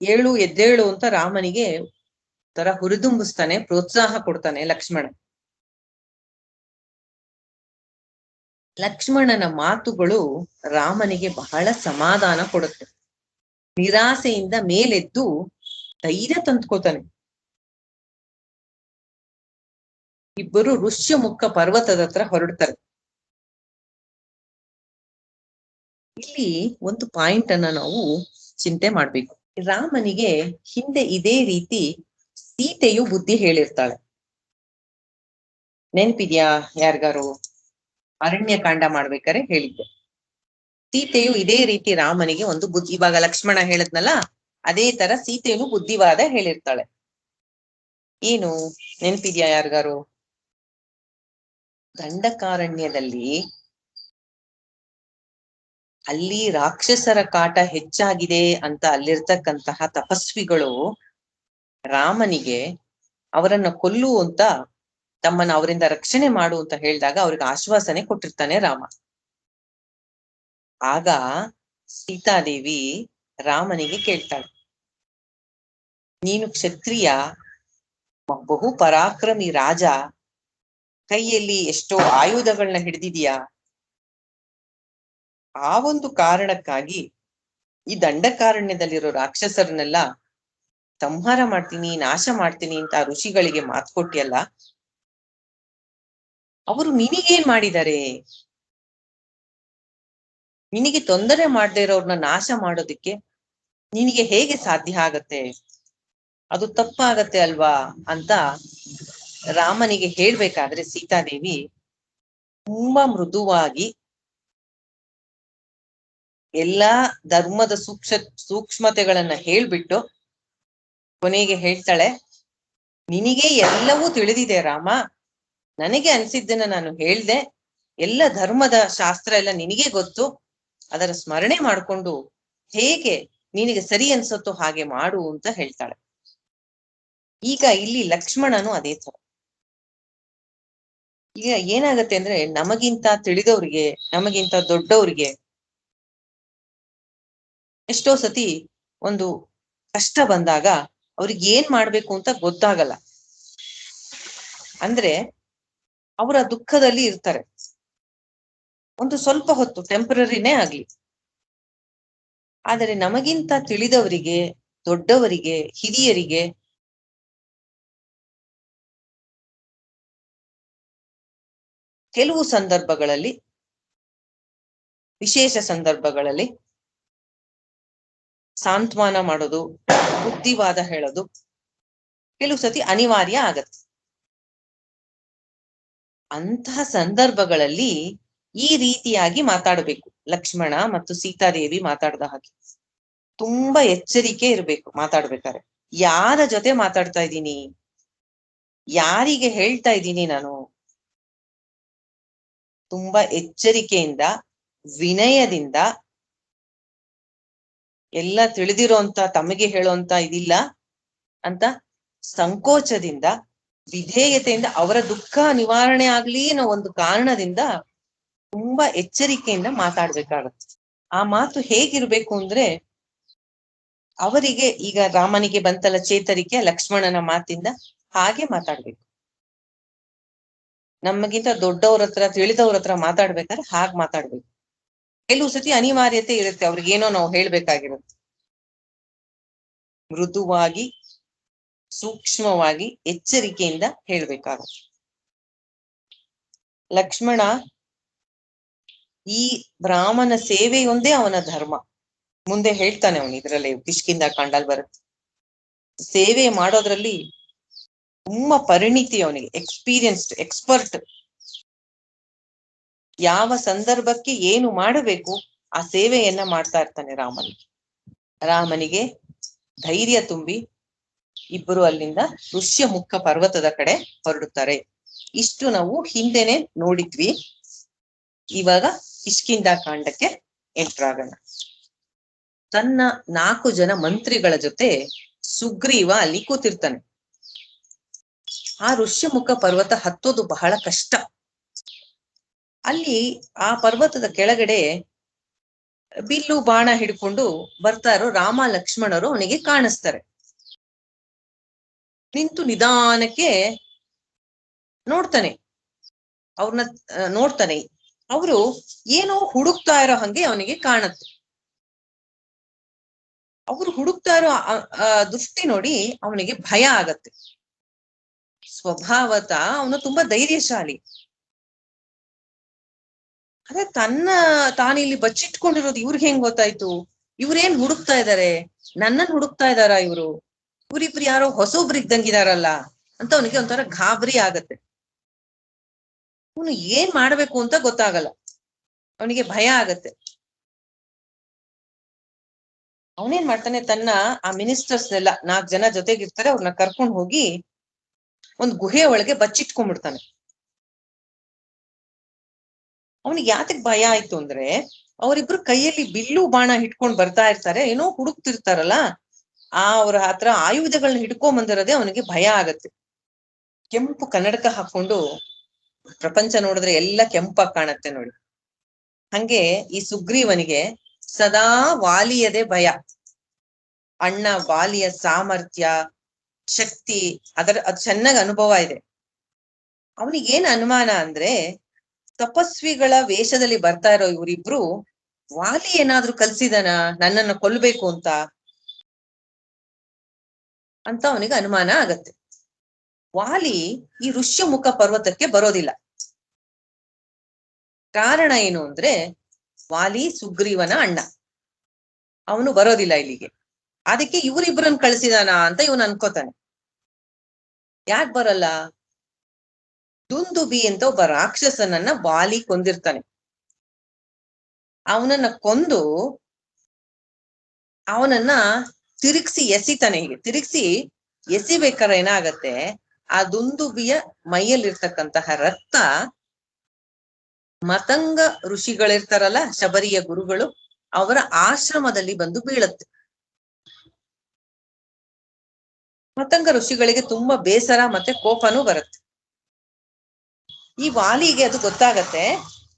ಏಳು ಎದ್ದೇಳು ಅಂತ ರಾಮನಿಗೆ ತರ ಹುರಿದುಂಬಿಸ್ತಾನೆ, ಪ್ರೋತ್ಸಾಹ ಕೊಡ್ತಾನೆ ಲಕ್ಷ್ಮಣ. ಲಕ್ಷ್ಮಣನ ಮಾತುಗಳು ರಾಮನಿಗೆ ಬಹಳ ಸಮಾಧಾನ ಕೊಡುತ್ತೆ. ನಿರಾಸೆಯಿಂದ ಮೇಲೆದ್ದು ಧೈರ್ಯ ತಂದ್ಕೋತಾನೆ. ಇಬ್ಬರು ಋಷ್ಯಮುಖ ಪರ್ವತದ ಹತ್ರ ಹೊರಡ್ತಾರೆ. ಇಲ್ಲಿ ಒಂದು ಪಾಯಿಂಟ್ ಅನ್ನ ನಾವು ಚಿಂತೆ ಮಾಡ್ಬೇಕು. ರಾಮನಿಗೆ ಹಿಂದೆ ಇದೇ ರೀತಿ ಸೀತೆಯು ಬುದ್ಧಿ ಹೇಳಿರ್ತಾಳೆ. ನೆನ್ಪಿದ್ಯಾ ಯಾರಿಗಾರು? ಅರಣ್ಯಕಾಂಡ ಮಾಡ್ಬೇಕಾರೆ ಹೇಳಿದ್ದೆ. ಸೀತೆಯು ಇದೇ ರೀತಿ ರಾಮನಿಗೆ ಒಂದು ಬುದ್ಧಿ, ಇವಾಗ ಲಕ್ಷ್ಮಣ ಹೇಳದ್ನಲ್ಲ ಅದೇ ತರ ಸೀತೆಯನ್ನು ಬುದ್ಧಿವಾದ ಹೇಳಿರ್ತಾಳೆ. ಏನು ನೆನ್ಪಿದ್ಯಾ ಯಾರಿಗಾರು? ದಂಡಕಾರಣ್ಯದಲ್ಲಿ ಅಲ್ಲಿ ರಾಕ್ಷಸರ ಕಾಟ ಹೆಚ್ಚಾಗಿದೆ ಅಂತ ಅಲ್ಲಿರ್ತಕ್ಕಂತಹ ತಪಸ್ವಿಗಳು ರಾಮನಿಗೆ ಅವರನ್ನ ಕೊಲ್ಲು ಅಂತ, ತಮ್ಮನ್ನ ಅವರಿಂದ ರಕ್ಷಣೆ ಮಾಡು ಅಂತ ಹೇಳಿದಾಗ ಅವ್ರಿಗೆ ಆಶ್ವಾಸನೆ ಕೊಟ್ಟಿರ್ತಾನೆ ರಾಮ. ಆಗ ಸೀತಾದೇವಿ ರಾಮನಿಗೆ ಕೇಳ್ತಾಳೆ, ನೀನು ಕ್ಷತ್ರಿಯ, ಬಹು ಪರಾಕ್ರಮಿ ರಾಜ, ಕೈಯಲ್ಲಿ ಎಷ್ಟೋ ಆಯುಧಗಳನ್ನ ಹಿಡಿದಿದೀಯಾ, ಆ ಒಂದು ಕಾರಣಕ್ಕಾಗಿ ಈ ದಂಡಕಾರಣ್ಯದಲ್ಲಿರೋ ರಾಕ್ಷಸರನ್ನೆಲ್ಲ ಸಂಹಾರ ಮಾಡ್ತೀನಿ, ನಾಶ ಮಾಡ್ತೀನಿ ಅಂತ ಋಷಿಗಳಿಗೆ ಮಾತು ಕೊಟ್ಟಿಯಲ್ಲ, ಅವರು ನಿನಗೇನ್ ಮಾಡಿದ್ದಾರೆ? ನಿನಗೆ ತೊಂದರೆ ಮಾಡದೇ ಇರೋರ್ನ ನಾಶ ಮಾಡೋದಿಕ್ಕೆ ನಿನಗೆ ಹೇಗೆ ಸಾಧ್ಯ ಆಗತ್ತೆ? ಅದು ತಪ್ಪಾಗತ್ತೆ ಅಲ್ವಾ ಅಂತ ರಾಮನಿಗೆ ಹೇಳ್ಬೇಕಾದ್ರೆ ಸೀತಾದೇವಿ ತುಂಬಾ ಮೃದುವಾಗಿ ಎಲ್ಲಾ ಧರ್ಮದ ಸೂಕ್ಷ್ಮತೆಗಳನ್ನ ಹೇಳ್ಬಿಟ್ಟು ಕೊನೆಗೆ ಹೇಳ್ತಾಳೆ, ನಿನಗೆ ಎಲ್ಲವೂ ತಿಳಿದಿದೆ ರಾಮ, ನನಗೆ ಅನ್ಸಿದ್ದನ್ನ ನಾನು ಹೇಳ್ದೆ, ಎಲ್ಲ ಧರ್ಮದ ಶಾಸ್ತ್ರ ಎಲ್ಲ ನಿನಗೆ ಗೊತ್ತು, ಅದರ ಸ್ಮರಣೆ ಮಾಡ್ಕೊಂಡು ಹೇಗೆ ನಿನಗೆ ಸರಿ ಅನ್ಸತ್ತೋ ಹಾಗೆ ಮಾಡು ಅಂತ ಹೇಳ್ತಾಳೆ. ಈಗ ಇಲ್ಲಿ ಲಕ್ಷ್ಮಣನು ಅದೇ ತರ. ಈಗ ಏನಾಗತ್ತೆ ಅಂದ್ರೆ, ನಮಗಿಂತ ತಿಳಿದವ್ರಿಗೆ, ನಮಗಿಂತ ದೊಡ್ಡವ್ರಿಗೆ ಎಷ್ಟೋ ಸತಿ ಒಂದು ಕಷ್ಟ ಬಂದಾಗ ಅವ್ರಿಗೆ ಏನ್ ಮಾಡ್ಬೇಕು ಅಂತ ಗೊತ್ತಾಗಲ್ಲ. ಅಂದ್ರೆ ಅವರ ದುಃಖದಲ್ಲಿ ಇರ್ತಾರೆ, ಒಂದು ಸ್ವಲ್ಪ ಹೊತ್ತು ಟೆಂಪರರಿನೇ ಆಗ್ಲಿ. ಆದರೆ ನಮಗಿಂತ ತಿಳಿದವರಿಗೆ, ದೊಡ್ಡವರಿಗೆ, ಹಿರಿಯರಿಗೆ ಕೆಲವು ಸಂದರ್ಭಗಳಲ್ಲಿ, ವಿಶೇಷ ಸಂದರ್ಭಗಳಲ್ಲಿ ಸಾಂತ್ವನ ಮಾಡೋದು, ಬುದ್ಧಿವಾದ ಹೇಳೋದು ಕೆಲವು ಸತಿ ಅನಿವಾರ್ಯ ಆಗತ್ತೆ. ಅಂತಹ ಸಂದರ್ಭಗಳಲ್ಲಿ ಈ ರೀತಿಯಾಗಿ ಮಾತಾಡಬೇಕು. ಲಕ್ಷ್ಮಣ ಮತ್ತು ಸೀತಾದೇವಿ ಮಾತಾಡ್ದ ಹಾಗೆ ತುಂಬಾ ಎಚ್ಚರಿಕೆ ಇರ್ಬೇಕು ಮಾತಾಡ್ಬೇಕಾದ್ರೆ. ಯಾರ ಜೊತೆ ಮಾತಾಡ್ತಾ ಇದ್ದೀನಿ, ಯಾರಿಗೆ ಹೇಳ್ತಾ ಇದ್ದೀನಿ ನಾನು, ತುಂಬಾ ಎಚ್ಚರಿಕೆಯಿಂದ, ವಿನಯದಿಂದ, ಎಲ್ಲ ತಿಳಿದಿರೋಂತ ತಮಗೆ ಹೇಳೋಂತ ಇದಿಲ್ಲ ಅಂತ ಸಂಕೋಚದಿಂದ, ವಿಧೇಯತೆಯಿಂದ, ಅವರ ದುಃಖ ನಿವಾರಣೆ ಆಗ್ಲಿ ಅನ್ನೋ ಒಂದು ಕಾರಣದಿಂದ ತುಂಬಾ ಎಚ್ಚರಿಕೆಯಿಂದ ಮಾತಾಡ್ಬೇಕಾಗತ್ತೆ. ಆ ಮಾತು ಹೇಗಿರ್ಬೇಕು ಅಂದ್ರೆ, ಅವರಿಗೆ ಈಗ ರಾಮನಿಗೆ ಬಂತಲ್ಲ ಚೇತರಿಕೆ ಲಕ್ಷ್ಮಣನ ಮಾತಿಂದ, ಹಾಗೆ ಮಾತಾಡ್ಬೇಕು. ನಮಗಿಂತ ದೊಡ್ಡವ್ರ ಹತ್ರ, ತಿಳಿದವ್ರ ಹತ್ರ ಮಾತಾಡ್ಬೇಕಾದ್ರೆ ಹಾಗೆ ಮಾತಾಡ್ಬೇಕು. ಕೆಲವು ಸತಿ ಅನಿವಾರ್ಯತೆ ಇರುತ್ತೆ, ಅವ್ರಿಗೇನೋ ನಾವು ಹೇಳ್ಬೇಕಾಗಿರುತ್ತೆ. ಮೃದುವಾಗಿ, ಸೂಕ್ಷ್ಮವಾಗಿ, ಎಚ್ಚರಿಕೆಯಿಂದ ಹೇಳ್ಬೇಕಾಗುತ್ತೆ. ಲಕ್ಷ್ಮಣ ಈ ಬ್ರಾಹ್ಮಣ ಸೇವೆಯೊಂದೇ ಅವನ ಧರ್ಮ. ಮುಂದೆ ಹೇಳ್ತಾನೆ ಅವನು ಇದ್ರಲ್ಲಿ, ಕಿಷ್ಕಿಂಧ ಕಾಂಡಲ್ ಬರುತ್ತೆ. ಸೇವೆ ಮಾಡೋದ್ರಲ್ಲಿ ತುಂಬಾ ಪರಿಣಿತಿ ಅವನಿಗೆ, ಎಕ್ಸ್ಪೀರಿಯನ್ಸ್ಡ್, ಎಕ್ಸ್ಪರ್ಟ್. ಯಾವ ಸಂದರ್ಭಕ್ಕೆ ಏನು ಮಾಡಬೇಕು ಆ ಸೇವೆಯನ್ನ ಮಾಡ್ತಾ ಇರ್ತಾನೆ ರಾಮನಿಗೆ. ಧೈರ್ಯ ತುಂಬಿ ಇಬ್ಬರು ಅಲ್ಲಿಂದ ಋಷ್ಯಮುಖ ಪರ್ವತದ ಕಡೆ ಹೊರಡುತ್ತಾರೆ. ಇಷ್ಟು ನಾವು ಹಿಂದೆನೆ ನೋಡಿದ್ವಿ. ಇವಾಗ ಕಿಷ್ಕಿಂಧ ಕಾಂಡಕ್ಕೆ ಎಂಟರ್ ಆಗೋಣ. ತನ್ನ 4 ಜನ ಮಂತ್ರಿಗಳ ಜೊತೆ ಸುಗ್ರೀವ ಅಲ್ಲಿ ಕೂತಿರ್ತಾನೆ. ಆ ಋಷ್ಯಮುಖ ಪರ್ವತ ಹತ್ತೋದು ಬಹಳ ಕಷ್ಟ. ಅಲ್ಲಿ ಆ ಪರ್ವತದ ಕೆಳಗಡೆ ಬಿಲ್ಲು ಬಾಣ ಹಿಡ್ಕೊಂಡು ಬರ್ತಾರೋ ರಾಮ ಲಕ್ಷ್ಮಣರು ಅವನಿಗೆ ಕಾಣಿಸ್ತಾರೆ. ನಿಂತು ನಿಧಾನಕ್ಕೆ ನೋಡ್ತಾನೆ, ಅವ್ರನ್ನ ನೋಡ್ತಾನೆ. ಅವರು ಏನೋ ಹುಡುಕ್ತಾ ಇರೋ ಹಂಗೆ ಅವನಿಗೆ ಕಾಣುತ್ತೆ. ಅವ್ರು ಹುಡುಕ್ತಾ ಇರೋ ದೃಷ್ಟಿ ನೋಡಿ ಅವನಿಗೆ ಭಯ ಆಗತ್ತೆ. ಸ್ವಭಾವತ ಅವನು ತುಂಬಾ ಧೈರ್ಯಶಾಲಿ. ಅದೇ ತಾನಿಲ್ಲಿ ಬಚ್ಚಿಟ್ಕೊಂಡಿರೋದು ಇವ್ರಿಗೆ ಹೆಂಗ್ ಗೊತ್ತಾಯ್ತು? ಇವ್ರೇನ್ ಹುಡುಕ್ತಾ ಇದಾರೆ? ನನ್ನನ್ ಹುಡುಕ್ತಾ ಇದಾರ ಇವ್ರಿಬ್ರು ಯಾರೋ ಹೊಸೊಬ್ರು ಇದ್ದಂಗಿದಾರಲ್ಲ ಅಂತ ಅವನಿಗೆ ಒಂಥರ ಗಾಬರಿ ಆಗತ್ತೆ. ಅವನು ಏನ್ ಮಾಡ್ಬೇಕು ಅಂತ ಗೊತ್ತಾಗಲ್ಲ, ಅವನಿಗೆ ಭಯ ಆಗತ್ತೆ. ಅವನೇನ್ ಮಾಡ್ತಾನೆ, ತನ್ನ ಆ ಮಿನಿಸ್ಟರ್ಸ್ ಎಲ್ಲ 4 ಜನ ಜೊತೆಗಿರ್ತಾರೆ, ಅವ್ರನ್ನ ಕರ್ಕೊಂಡು ಹೋಗಿ ಒಂದ್ ಗುಹೆ ಒಳಗೆ ಬಚ್ಚಿಟ್ಕೊಂಡ್ಬಿಡ್ತಾನೆ. ಅವನಿಗೆ ಯಾತಕ್ ಭಯ ಆಯ್ತು ಅಂದ್ರೆ, ಅವರಿಬ್ರು ಕೈಯಲ್ಲಿ ಬಿಲ್ಲು ಬಾಣ ಹಿಡ್ಕೊಂಡ್ ಬರ್ತಾ ಇರ್ತಾರೆ, ಏನೋ ಹುಡುಕ್ತಿರ್ತಾರಲ್ಲ, ಅವ್ರ ಹತ್ರ ಆಯುಧಗಳನ್ನ ಹಿಡ್ಕೊಂಡ್ ಬಂದಿರೋದೇ ಅವನಿಗೆ ಭಯ ಆಗತ್ತೆ. ಕೆಂಪು ಕನ್ನಡಕ ಹಾಕೊಂಡು ಪ್ರಪಂಚ ನೋಡಿದ್ರೆ ಎಲ್ಲ ಕೆಂಪಾಗಿ ಕಾಣತ್ತೆ ನೋಡಿ. ಹಂಗೆ ಈ ಸುಗ್ರೀವನಿಗೆ ಸದಾ ವಾಲಿಯದೇ ಭಯ. ಅಣ್ಣ ವಾಲಿಯ ಸಾಮರ್ಥ್ಯ, ಶಕ್ತಿ ಅದು ಚೆನ್ನಾಗಿ ಅನುಭವ ಇದೆ. ಅವನಿಗೇನ್ ಅನುಮಾನ ಅಂದ್ರೆ, ತಪಸ್ವಿಗಳ ವೇಷದಲ್ಲಿ ಬರ್ತಾ ಇರೋ ಇವರಿಬ್ರು ವಾಲಿ ಏನಾದ್ರೂ ಕಲ್ಸಿದಾನ ನನ್ನನ್ನು ಕೊಲ್ಬೇಕು ಅಂತ ಅವನಿಗೆ ಅನುಮಾನ ಆಗತ್ತೆ. ವಾಲಿ ಈ ಋಷ್ಯಮುಖ ಪರ್ವತಕ್ಕೆ ಬರೋದಿಲ್ಲ. ಕಾರಣ ಏನು ಅಂದ್ರೆ, ವಾಲಿ ಸುಗ್ರೀವನ ಅಣ್ಣ, ಅವನು ಬರೋದಿಲ್ಲ ಇಲ್ಲಿಗೆ. ಅದಕ್ಕೆ ಇವರಿಬ್ರನ್ನ ಕಳ್ಸಿದಾನ ಅಂತ ಇವನು ಅನ್ಕೋತಾನೆ. ಯಾಕೆ ಬರಲ್ಲ? ದುಂದುಬಿ ಅಂತ ಒಬ್ಬ ರಾಕ್ಷಸನನ್ನ ವಾಲಿ ಕೊಂದಿರ್ತಾನೆ. ಅವನನ್ನ ಕೊಂದು ಅವನನ್ನ ತಿರುಗಿಸಿ ಎಸಿತಾನೆ. ಹೀಗೆ ತಿರುಗಿಸಿ ಎಸಿಬೇಕಾದ್ರೆ ಏನಾಗತ್ತೆ, ಆ ದುಂದುಬಿಯ ಮೈಯಲ್ಲಿರ್ತಕ್ಕಂತಹ ರಕ್ತ ಮತಂಗ ಋಷಿಗಳಿರ್ತಾರಲ್ಲ, ಶಬರಿಯ ಗುರುಗಳು, ಅವರ ಆಶ್ರಮದಲ್ಲಿ ಬಂದು ಬೀಳತ್ತೆ. ಮತಂಗ ಋಷಿಗಳಿಗೆ ತುಂಬಾ ಬೇಸರ ಮತ್ತೆ ಕೋಪನೂ ಬರುತ್ತೆ. ಈ ವಾಲಿಗೆ ಅದು ಗೊತ್ತಾಗತ್ತೆ.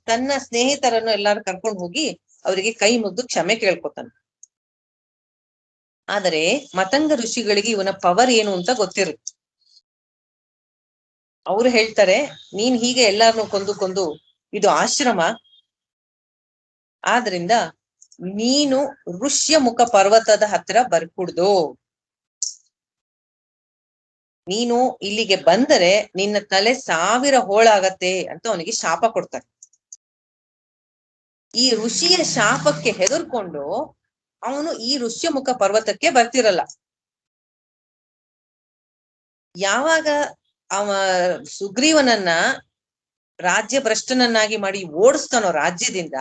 ತನ್ನ ಸ್ನೇಹಿತರನ್ನು ಎಲ್ಲಾರು ಕರ್ಕೊಂಡು ಹೋಗಿ ಅವರಿಗೆ ಕೈ ಮುಗ್ದು ಕ್ಷಮೆ ಕೇಳ್ಕೊತಾನೆ. ಆದರೆ ಮತಂಗ ಋಷಿಗಳಿಗೆ ಇವನ ಪವರ್ ಏನು ಅಂತ ಗೊತ್ತಿರುತ್ತೆ. ಅವ್ರು ಹೇಳ್ತಾರೆ, ನೀನ್ ಹೀಗೆ ಎಲ್ಲಾರನ್ನು ಕೊಂದು ಇದು ಆಶ್ರಮ, ಆದ್ರಿಂದ ನೀನು ಋಷ್ಯಮುಖ ಪರ್ವತದ ಹತ್ರ ಬರ್ಕೂಡ್ದು. ನೀನು ಇಲ್ಲಿಗೆ ಬಂದರೆ ನಿನ್ನ ತಲೆ 1000 ಹೋಳಾಗತ್ತೆ ಅಂತ ಅವನಿಗೆ ಶಾಪ ಕೊಡ್ತಾರೆ. ಈ ಋಷಿಯ ಶಾಪಕ್ಕೆ ಹೆದರ್ಕೊಂಡು ಅವನು ಈ ಋಷ್ಯಮುಖ ಪರ್ವತಕ್ಕೆ ಬರ್ತಿರಲ್ಲ. ಯಾವಾಗ ಸುಗ್ರೀವನನ್ನ ರಾಜ್ಯ ಭ್ರಷ್ಟನನ್ನಾಗಿ ಮಾಡಿ ಓಡಿಸ್ತಾನೋ ರಾಜ್ಯದಿಂದ,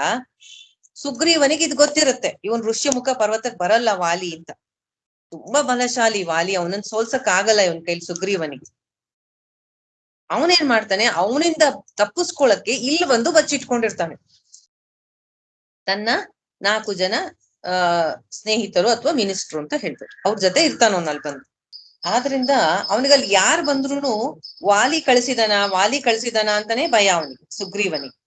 ಸುಗ್ರೀವನಿಗೆ ಇದು ಗೊತ್ತಿರುತ್ತೆ, ಇವನ್ ಋಷ್ಯಮುಖ ಪರ್ವತಕ್ಕೆ ಬರಲ್ಲ ವಾಲಿ ಅಂತ. ತುಂಬಾ ಬಲಶಾಲಿ ವಾಲಿ, ಅವನನ್ನ ಸೋಲ್ಸಕ್ ಆಗಲ್ಲ ಇವನ್ ಕೈಲಿ ಸುಗ್ರೀವನಿಗೆ. ಅವನೇನ್ ಮಾಡ್ತಾನೆ, ಅವನಿಂದ ತಪ್ಪಿಸ್ಕೊಳಕ್ಕೆ ಇಲ್ಲಿ ಬಂದು ಬಚ್ಚಿಟ್ಕೊಂಡಿರ್ತಾನೆ. ತನ್ನ 4 ಜನ ಸ್ನೇಹಿತರು ಅಥವಾ ಮಿನಿಸ್ಟ್ರು ಅಂತ ಹೇಳ್ತಾರೆ, ಅವ್ರ ಜೊತೆ ಇರ್ತಾನ ಅವನಲ್ಲಿ ಬಂದು. ಆದ್ರಿಂದ ಅವನಿಗಲ್ಲಿ ಯಾರು ಬಂದ್ರು ವಾಲಿ ಕಳಿಸಿದಾನ ಅಂತಾನೆ ಭಯ ಅವನಿಗೆ, ಸುಗ್ರೀವನಿಗೆ.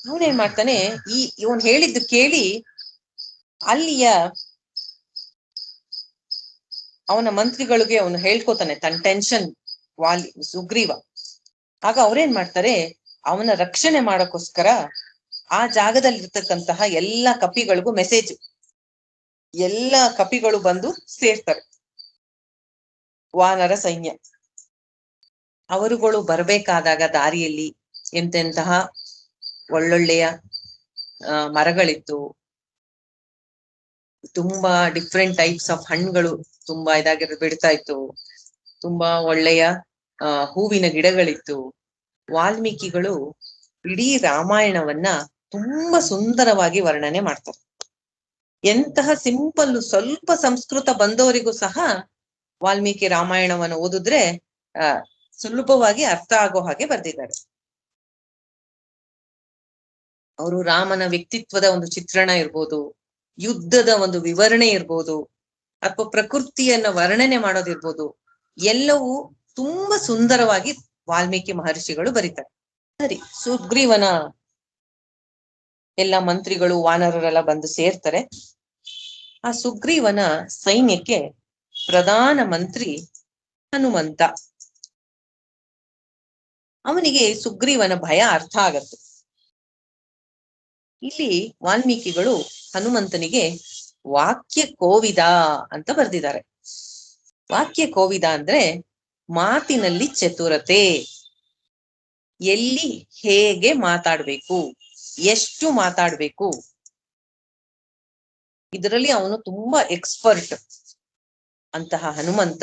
ಅವನೇನ್ ಮಾಡ್ತಾನೆ, ಇವನ್ ಹೇಳಿದ್ದು ಕೇಳಿ ಅಲ್ಲಿಯ ಅವನ ಮಂತ್ರಿಗಳಿಗೆ ಅವನು ಹೇಳ್ಕೊತಾನೆ ತನ್ನ ಟೆನ್ಷನ್ ಸುಗ್ರೀವ. ಆಗ ಅವ್ರೇನ್ ಮಾಡ್ತಾರೆ, ಅವನ ರಕ್ಷಣೆ ಮಾಡಕ್ಕೋಸ್ಕರ ಆ ಜಾಗದಲ್ಲಿ ಇರ್ತಕ್ಕಂತಹ ಎಲ್ಲಾ ಕಪಿಗಳಿಗೂ ಮೆಸೇಜ್, ಎಲ್ಲಾ ಕಪಿಗಳು ಬಂದು ಸೇರ್ತಾರೆ. ವಾನರ ಸೈನ್ಯ ಅವರುಗಳು ಬರ್ಬೇಕಾದಾಗ ದಾರಿಯಲ್ಲಿ ಎಂತೆಂತಹ ಒಳ್ಳೊಳ್ಳೆಯ ಮರಗಳಿತ್ತು, ತುಂಬಾ ಡಿಫ್ರೆಂಟ್ ಟೈಪ್ಸ್ ಆಫ್ ಹಣ್ಣುಗಳು ತುಂಬಾ ಬಿಡ್ತಾ ಇತ್ತು, ತುಂಬಾ ಒಳ್ಳೆಯ ಹೂವಿನ ಗಿಡಗಳಿತ್ತು. ವಾಲ್ಮೀಕಿಗಳು ಇಡೀ ರಾಮಾಯಣವನ್ನ ತುಂಬಾ ಸುಂದರವಾಗಿ ವರ್ಣನೆ ಮಾಡ್ತಾರೆ. ಎಂತಹ ಸಿಂಪಲ್ ಸ್ವಲ್ಪ ಸಂಸ್ಕೃತ ಬಂದವರಿಗೂ ಸಹ ವಾಲ್ಮೀಕಿ ರಾಮಾಯಣವನ್ನು ಓದಿದ್ರೆ ಸುಲಭವಾಗಿ ಅರ್ಥ ಆಗೋ ಹಾಗೆ ಬರ್ದಿದ್ದಾರೆ. ಅವರು ರಾಮನ ವ್ಯಕ್ತಿತ್ವದ ಒಂದು ಚಿತ್ರಣ ಇರ್ಬೋದು, ಯುದ್ಧದ ಒಂದು ವಿವರಣೆ ಇರ್ಬೋದು, ಅಥವಾ ಪ್ರಕೃತಿಯನ್ನ ವರ್ಣನೆ ಮಾಡೋದಿರ್ಬೋದು, ಎಲ್ಲವೂ ತುಂಬಾ ಸುಂದರವಾಗಿ ವಾಲ್ಮೀಕಿ ಮಹರ್ಷಿಗಳು ಬರೀತಾರೆ. ಸರಿ, ಸುಗ್ರೀವನ ಎಲ್ಲ ಮಂತ್ರಿಗಳು ವಾನರರೆಲ್ಲ ಬಂದು ಸೇರ್ತಾರೆ. ಆ ಸುಗ್ರೀವನ ಸೈನ್ಯಕ್ಕೆ ಪ್ರಧಾನ ಮಂತ್ರಿ ಹನುಮಂತ. ಅವನಿಗೆ ಸುಗ್ರೀವನ ಭಯ ಅರ್ಥ ಆಗತ್ತೆ. ಇಲ್ಲಿ ವಾಲ್ಮೀಕಿಗಳು ಹನುಮಂತನಿಗೆ ವಾಕ್ಯ ಕೋವಿದ ಅಂತ ಬರ್ದಿದ್ದಾರೆ. ವಾಕ್ಯ ಕೋವಿದ ಅಂದ್ರೆ ಮಾತಿನಲ್ಲಿ ಚತುರತೆ, ಎಲ್ಲಿ ಹೇಗೆ ಮಾತಾಡ್ಬೇಕು, ಎಷ್ಟು ಮಾತಾಡ್ಬೇಕು, ಇದರಲ್ಲಿ ಅವನು ತುಂಬಾ ಎಕ್ಸ್ಪರ್ಟ್. ಅಂತಹ ಹನುಮಂತ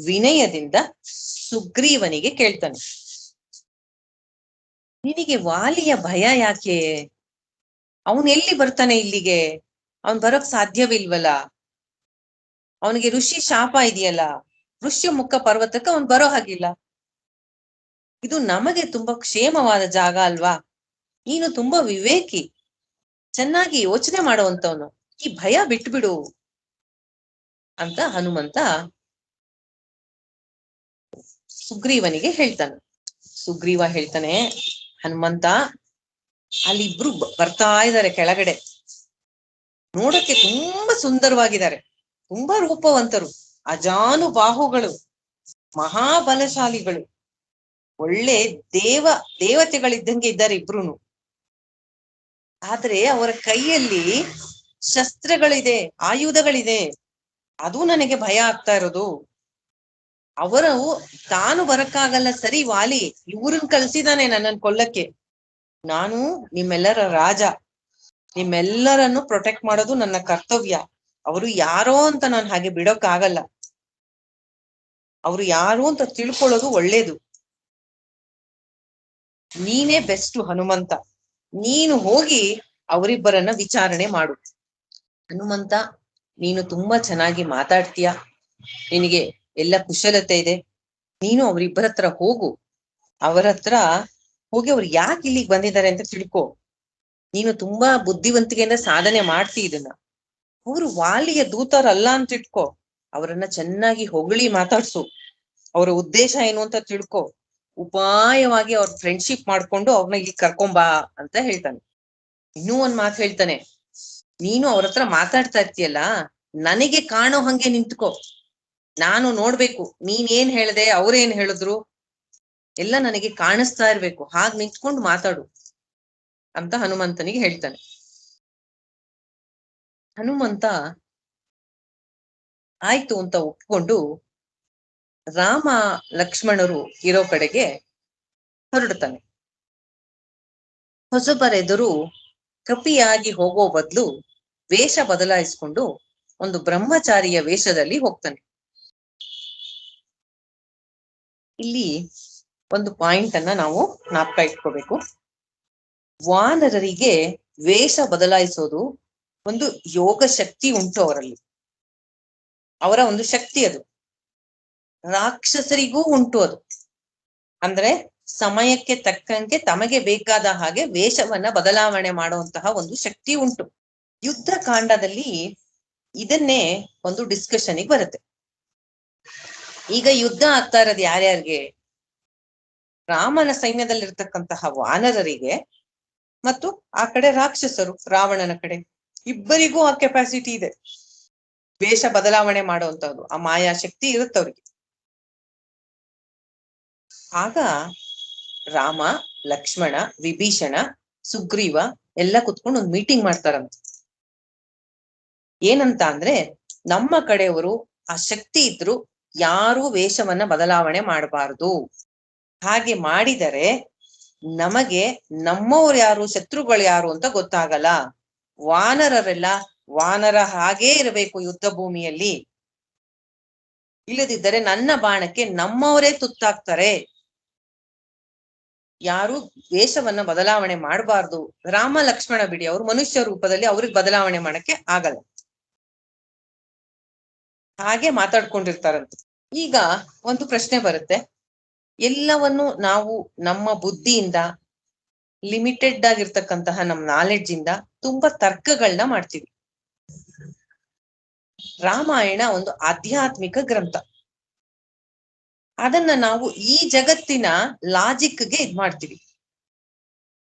ವಿನಯದಿಂದ ಸುಗ್ರೀವನಿಗೆ ಕೇಳ್ತಾನೆ, ನಿನಗೆ ವಾಲಿಯ ಭಯ ಯಾಕೆ? ಅವನು ಎಲ್ಲಿ ಬರ್ತಾನೆ ಇಲ್ಲಿಗೆ? ಅವನ್ ಬರೋಕ್ ಸಾಧ್ಯವಿಲ್ವಲ್ಲ, ಅವನಿಗೆ ಋಷಿ ಶಾಪ ಇದೆಯಲ್ಲ, ಋಷ್ಯ ಮುಖ ಪರ್ವತಕ್ಕೆ ಅವನ್ ಬರೋ ಹಾಗಿಲ್ಲ. ಇದು ನಮಗೆ ತುಂಬಾ ಕ್ಷೇಮವಾದ ಜಾಗ ಅಲ್ವಾ? ನೀನು ತುಂಬಾ ವಿವೇಕಿ, ಚೆನ್ನಾಗಿ ಯೋಚನೆ ಮಾಡುವಂತವನು, ಈ ಭಯ ಬಿಟ್ಬಿಡು ಅಂತ ಹನುಮಂತ ಸುಗ್ರೀವನಿಗೆ ಹೇಳ್ತಾನೆ. ಸುಗ್ರೀವ ಹೇಳ್ತಾನೆ, ಹನುಮಂತ, ಅಲ್ಲಿಬ್ರು ಬರ್ತಾ ಇದ್ದಾರೆ ಕೆಳಗಡೆ, ನೋಡಕ್ಕೆ ತುಂಬಾ ಸುಂದರವಾಗಿದ್ದಾರೆ, ತುಂಬಾ ರೂಪವಂತರು, ಅಜಾನುಬಾಹುಗಳು, ಮಹಾಬಲಶಾಲಿಗಳು, ಒಳ್ಳೆ ದೇವತೆಗಳಿದ್ದಂಗೆ ಇದ್ದಾರೆ ಇಬ್ರುನು. ಆದ್ರೆ ಅವರ ಕೈಯಲ್ಲಿ ಶಸ್ತ್ರಗಳಿದೆ, ಆಯುಧಗಳಿದೆ, ಅದು ನನಗೆ ಭಯ ಆಗ್ತಾ ಇರೋದು. ಅವರು ತಾನು ಬರಕ್ಕಾಗಲ್ಲ ಸರಿ, ವಾಲಿ ಇವ್ರನ್ನ ಕಳ್ಸಿದಾನೆ ನನ್ನನ್ನು ಕೊಲ್ಲಕ್ಕೆ. ನಾನು ನಿಮ್ಮೆಲ್ಲರ ರಾಜ, ನಿಮ್ಮೆಲ್ಲರನ್ನು ಪ್ರೊಟೆಕ್ಟ್ ಮಾಡೋದು ನನ್ನ ಕರ್ತವ್ಯ. ಅವರು ಯಾರೋ ಅಂತ ನಾನು ಹಾಗೆ ಬಿಡೋಕ್ಕಾಗಲ್ಲ. ಅವರು ಯಾರು ಅಂತ ತಿಳ್ಕೊಳ್ಳೋದು ಒಳ್ಳೇದು. ನೀನೇ ಬೆಸ್ಟ್ ಹನುಮಂತ, ನೀನು ಹೋಗಿ ಅವರಿಬ್ಬರನ್ನ ವಿಚಾರಣೆ ಮಾಡು. ಹನುಮಂತ, ನೀನು ತುಂಬಾ ಚೆನ್ನಾಗಿ ಮಾತಾಡ್ತೀಯ, ನಿನಗೆ ಎಲ್ಲ ಕುಶಲತೆ ಇದೆ, ನೀನು ಅವರಿಬ್ಬರ ಹತ್ರ ಹೋಗು. ಅವರ ಹತ್ರ ಹೋಗಿ ಅವ್ರು ಯಾಕೆ ಇಲ್ಲಿಗೆ ಬಂದಿದ್ದಾರೆ ಅಂತ ತಿಳ್ಕೊ. ನೀನು ತುಂಬಾ ಬುದ್ಧಿವಂತಿಕೆಯಿಂದ ಸಾಧನೆ ಮಾಡ್ತಿ ಇದನ್ನ. ಅವರು ವಾಲಿಯ ದೂತರಲ್ಲ ಅಂತ ಇಟ್ಕೋ, ಅವರನ್ನ ಚೆನ್ನಾಗಿ ಹೊಗಳಿ ಮಾತಾಡ್ಸು, ಅವರ ಉದ್ದೇಶ ಏನು ಅಂತ ತಿಳ್ಕೊ, ಉಪಾಯವಾಗಿ ಅವ್ರ ಫ್ರೆಂಡ್ಶಿಪ್ ಮಾಡ್ಕೊಂಡು ಅವ್ರನ್ನ ಇಲ್ಲಿ ಕರ್ಕೊಂಬಾ ಅಂತ ಹೇಳ್ತಾನೆ. ಇನ್ನೂ ಒಂದ್ ಮಾತು ಹೇಳ್ತಾನೆ, ನೀನು ಅವ್ರ ಹತ್ರ ಮಾತಾಡ್ತಾ ಇರ್ತೀಯಲ್ಲ, ನನಗೆ ಕಾಣೋ ಹಂಗೆ ನಿಂತ್ಕೋ, ನಾನು ನೋಡ್ಬೇಕು ನೀನ್ ಏನ್ ಹೇಳ್ದೆ ಅವ್ರೇನ್ ಹೇಳಿದ್ರು ಎಲ್ಲ ನನಗೆ ಕಾಣಿಸ್ತಾ ಇರ್ಬೇಕು, ಹಾಗ್ ನಿಂತ್ಕೊಂಡು ಮಾತಾಡು ಅಂತ ಹನುಮಂತನಿಗೆ ಹೇಳ್ತಾನೆ. ಹನುಮಂತ ಆಯ್ತು ಅಂತ ಒಪ್ಕೊಂಡು ರಾಮ ಲಕ್ಷ್ಮಣರು ಇರೋ ಕಡೆಗೆ ಹೊರಡ್ತಾನೆ. ಹೊಸಬರೆದುರು ಕಪಿಯಾಗಿ ಹೋಗೋ ಬದಲು ವೇಷ ಬದಲಾಯಿಸ್ಕೊಂಡು ಒಂದು ಬ್ರಹ್ಮಚಾರಿಯ ವೇಷದಲ್ಲಿ ಹೋಗ್ತಾನೆ. ಇಲ್ಲಿ ಒಂದು ಪಾಯಿಂಟ್ ಅನ್ನ ನಾವು ಜ್ಞಾಪಕ ಇಟ್ಕೋಬೇಕು. ವಾನರರಿಗೆ ವೇಷ ಬದಲಾಯಿಸೋದು ಒಂದು ಯೋಗ ಶಕ್ತಿ ಉಂಟು ಅವರಲ್ಲಿ, ಅವರ ಒಂದು ಶಕ್ತಿ ಅದು. ರಾಕ್ಷಸರಿಗೂ ಉಂಟು ಅದು. ಅಂದ್ರೆ ಸಮಯಕ್ಕೆ ತಕ್ಕಂಗೆ ತಮಗೆ ಬೇಕಾದ ಹಾಗೆ ವೇಷವನ್ನ ಬದಲಾವಣೆ ಮಾಡುವಂತಹ ಒಂದು ಶಕ್ತಿ ಉಂಟು. ಯುದ್ಧ ಕಾಂಡದಲ್ಲಿ ಇದನ್ನೇ ಒಂದು ಡಿಸ್ಕಷನ್ಗೆ ಬರುತ್ತೆ. ಈಗ ಯುದ್ಧ ಆಗ್ತಾ ಇರೋದು ಯಾರ್ಯಾರಿಗೆ? ರಾಮನ ಸೈನ್ಯದಲ್ಲಿರ್ತಕ್ಕಂತಹ ವಾನರರಿಗೆ ಮತ್ತು ಆ ಕಡೆ ರಾಕ್ಷಸರು ರಾವಣನ ಕಡೆ, ಇಬ್ಬರಿಗೂ ಆ ಕೆಪಾಸಿಟಿ ಇದೆ, ವೇಷ ಬದಲಾವಣೆ ಮಾಡುವಂತಹದ್ದು, ಆ ಮಾಯಾ ಶಕ್ತಿ ಇರುತ್ತೆ ಅವ್ರಿಗೆ. ಆಗ ರಾಮ, ಲಕ್ಷ್ಮಣ, ವಿಭೀಷಣ, ಸುಗ್ರೀವ ಎಲ್ಲ ಕುತ್ಕೊಂಡು ಒಂದು ಮೀಟಿಂಗ್ ಮಾಡ್ತಾರಂತ. ಏನಂತ ಅಂದ್ರೆ, ನಮ್ಮ ಕಡೆಯವರು ಆ ಶಕ್ತಿ ಇದ್ರು ಯಾರು ವೇಷವನ್ನ ಬದಲಾವಣೆ ಮಾಡಬಾರದು, ಹಾಗೆ ಮಾಡಿದರೆ ನಮಗೆ ನಮ್ಮವ್ರು ಯಾರು ಶತ್ರುಗಳು ಯಾರು ಅಂತ ಗೊತ್ತಾಗಲ್ಲ. ವಾನರರೆಲ್ಲ ವಾನರ ಹಾಗೇ ಇರಬೇಕು ಯುದ್ಧ ಭೂಮಿಯಲ್ಲಿ, ಇಲ್ಲದಿದ್ದರೆ ನನ್ನ ಬಾಣಕ್ಕೆ ನಮ್ಮವರೇ ತುತ್ತಾಗ್ತಾರೆ. ಯಾರು ವೇಷವನ್ನ ಬದಲಾವಣೆ ಮಾಡಬಾರ್ದು. ರಾಮ ಲಕ್ಷ್ಮಣ ಬಿಡಿ, ಅವ್ರು ಮನುಷ್ಯ ರೂಪದಲ್ಲಿ ಅವ್ರಿಗೆ ಬದಲಾವಣೆ ಮಾಡಕ್ಕೆ ಆಗಲ್ಲ. ಹಾಗೆ ಮಾತಾಡ್ಕೊಂಡಿರ್ತಾರಂತೆ. ಈಗ ಒಂದು ಪ್ರಶ್ನೆ ಬರುತ್ತೆ, ಎಲ್ಲವನ್ನು ನಾವು ನಮ್ಮ ಬುದ್ಧಿಯಿಂದ, ಲಿಮಿಟೆಡ್ ಆಗಿರ್ತಕ್ಕಂತಹ ನಮ್ಮ ನಾಲೆಡ್ಜ್ ಇಂದ ತುಂಬಾ ತರ್ಕಗಳನ್ನ ಮಾಡ್ತೀವಿ. ರಾಮಾಯಣ ಒಂದು ಆಧ್ಯಾತ್ಮಿಕ ಗ್ರಂಥ. ಅದನ್ನ ನಾವು ಈ ಜಗತ್ತಿನ ಲಾಜಿಕ್ಗೆ ಇದ್ ಮಾಡ್ತೀವಿ.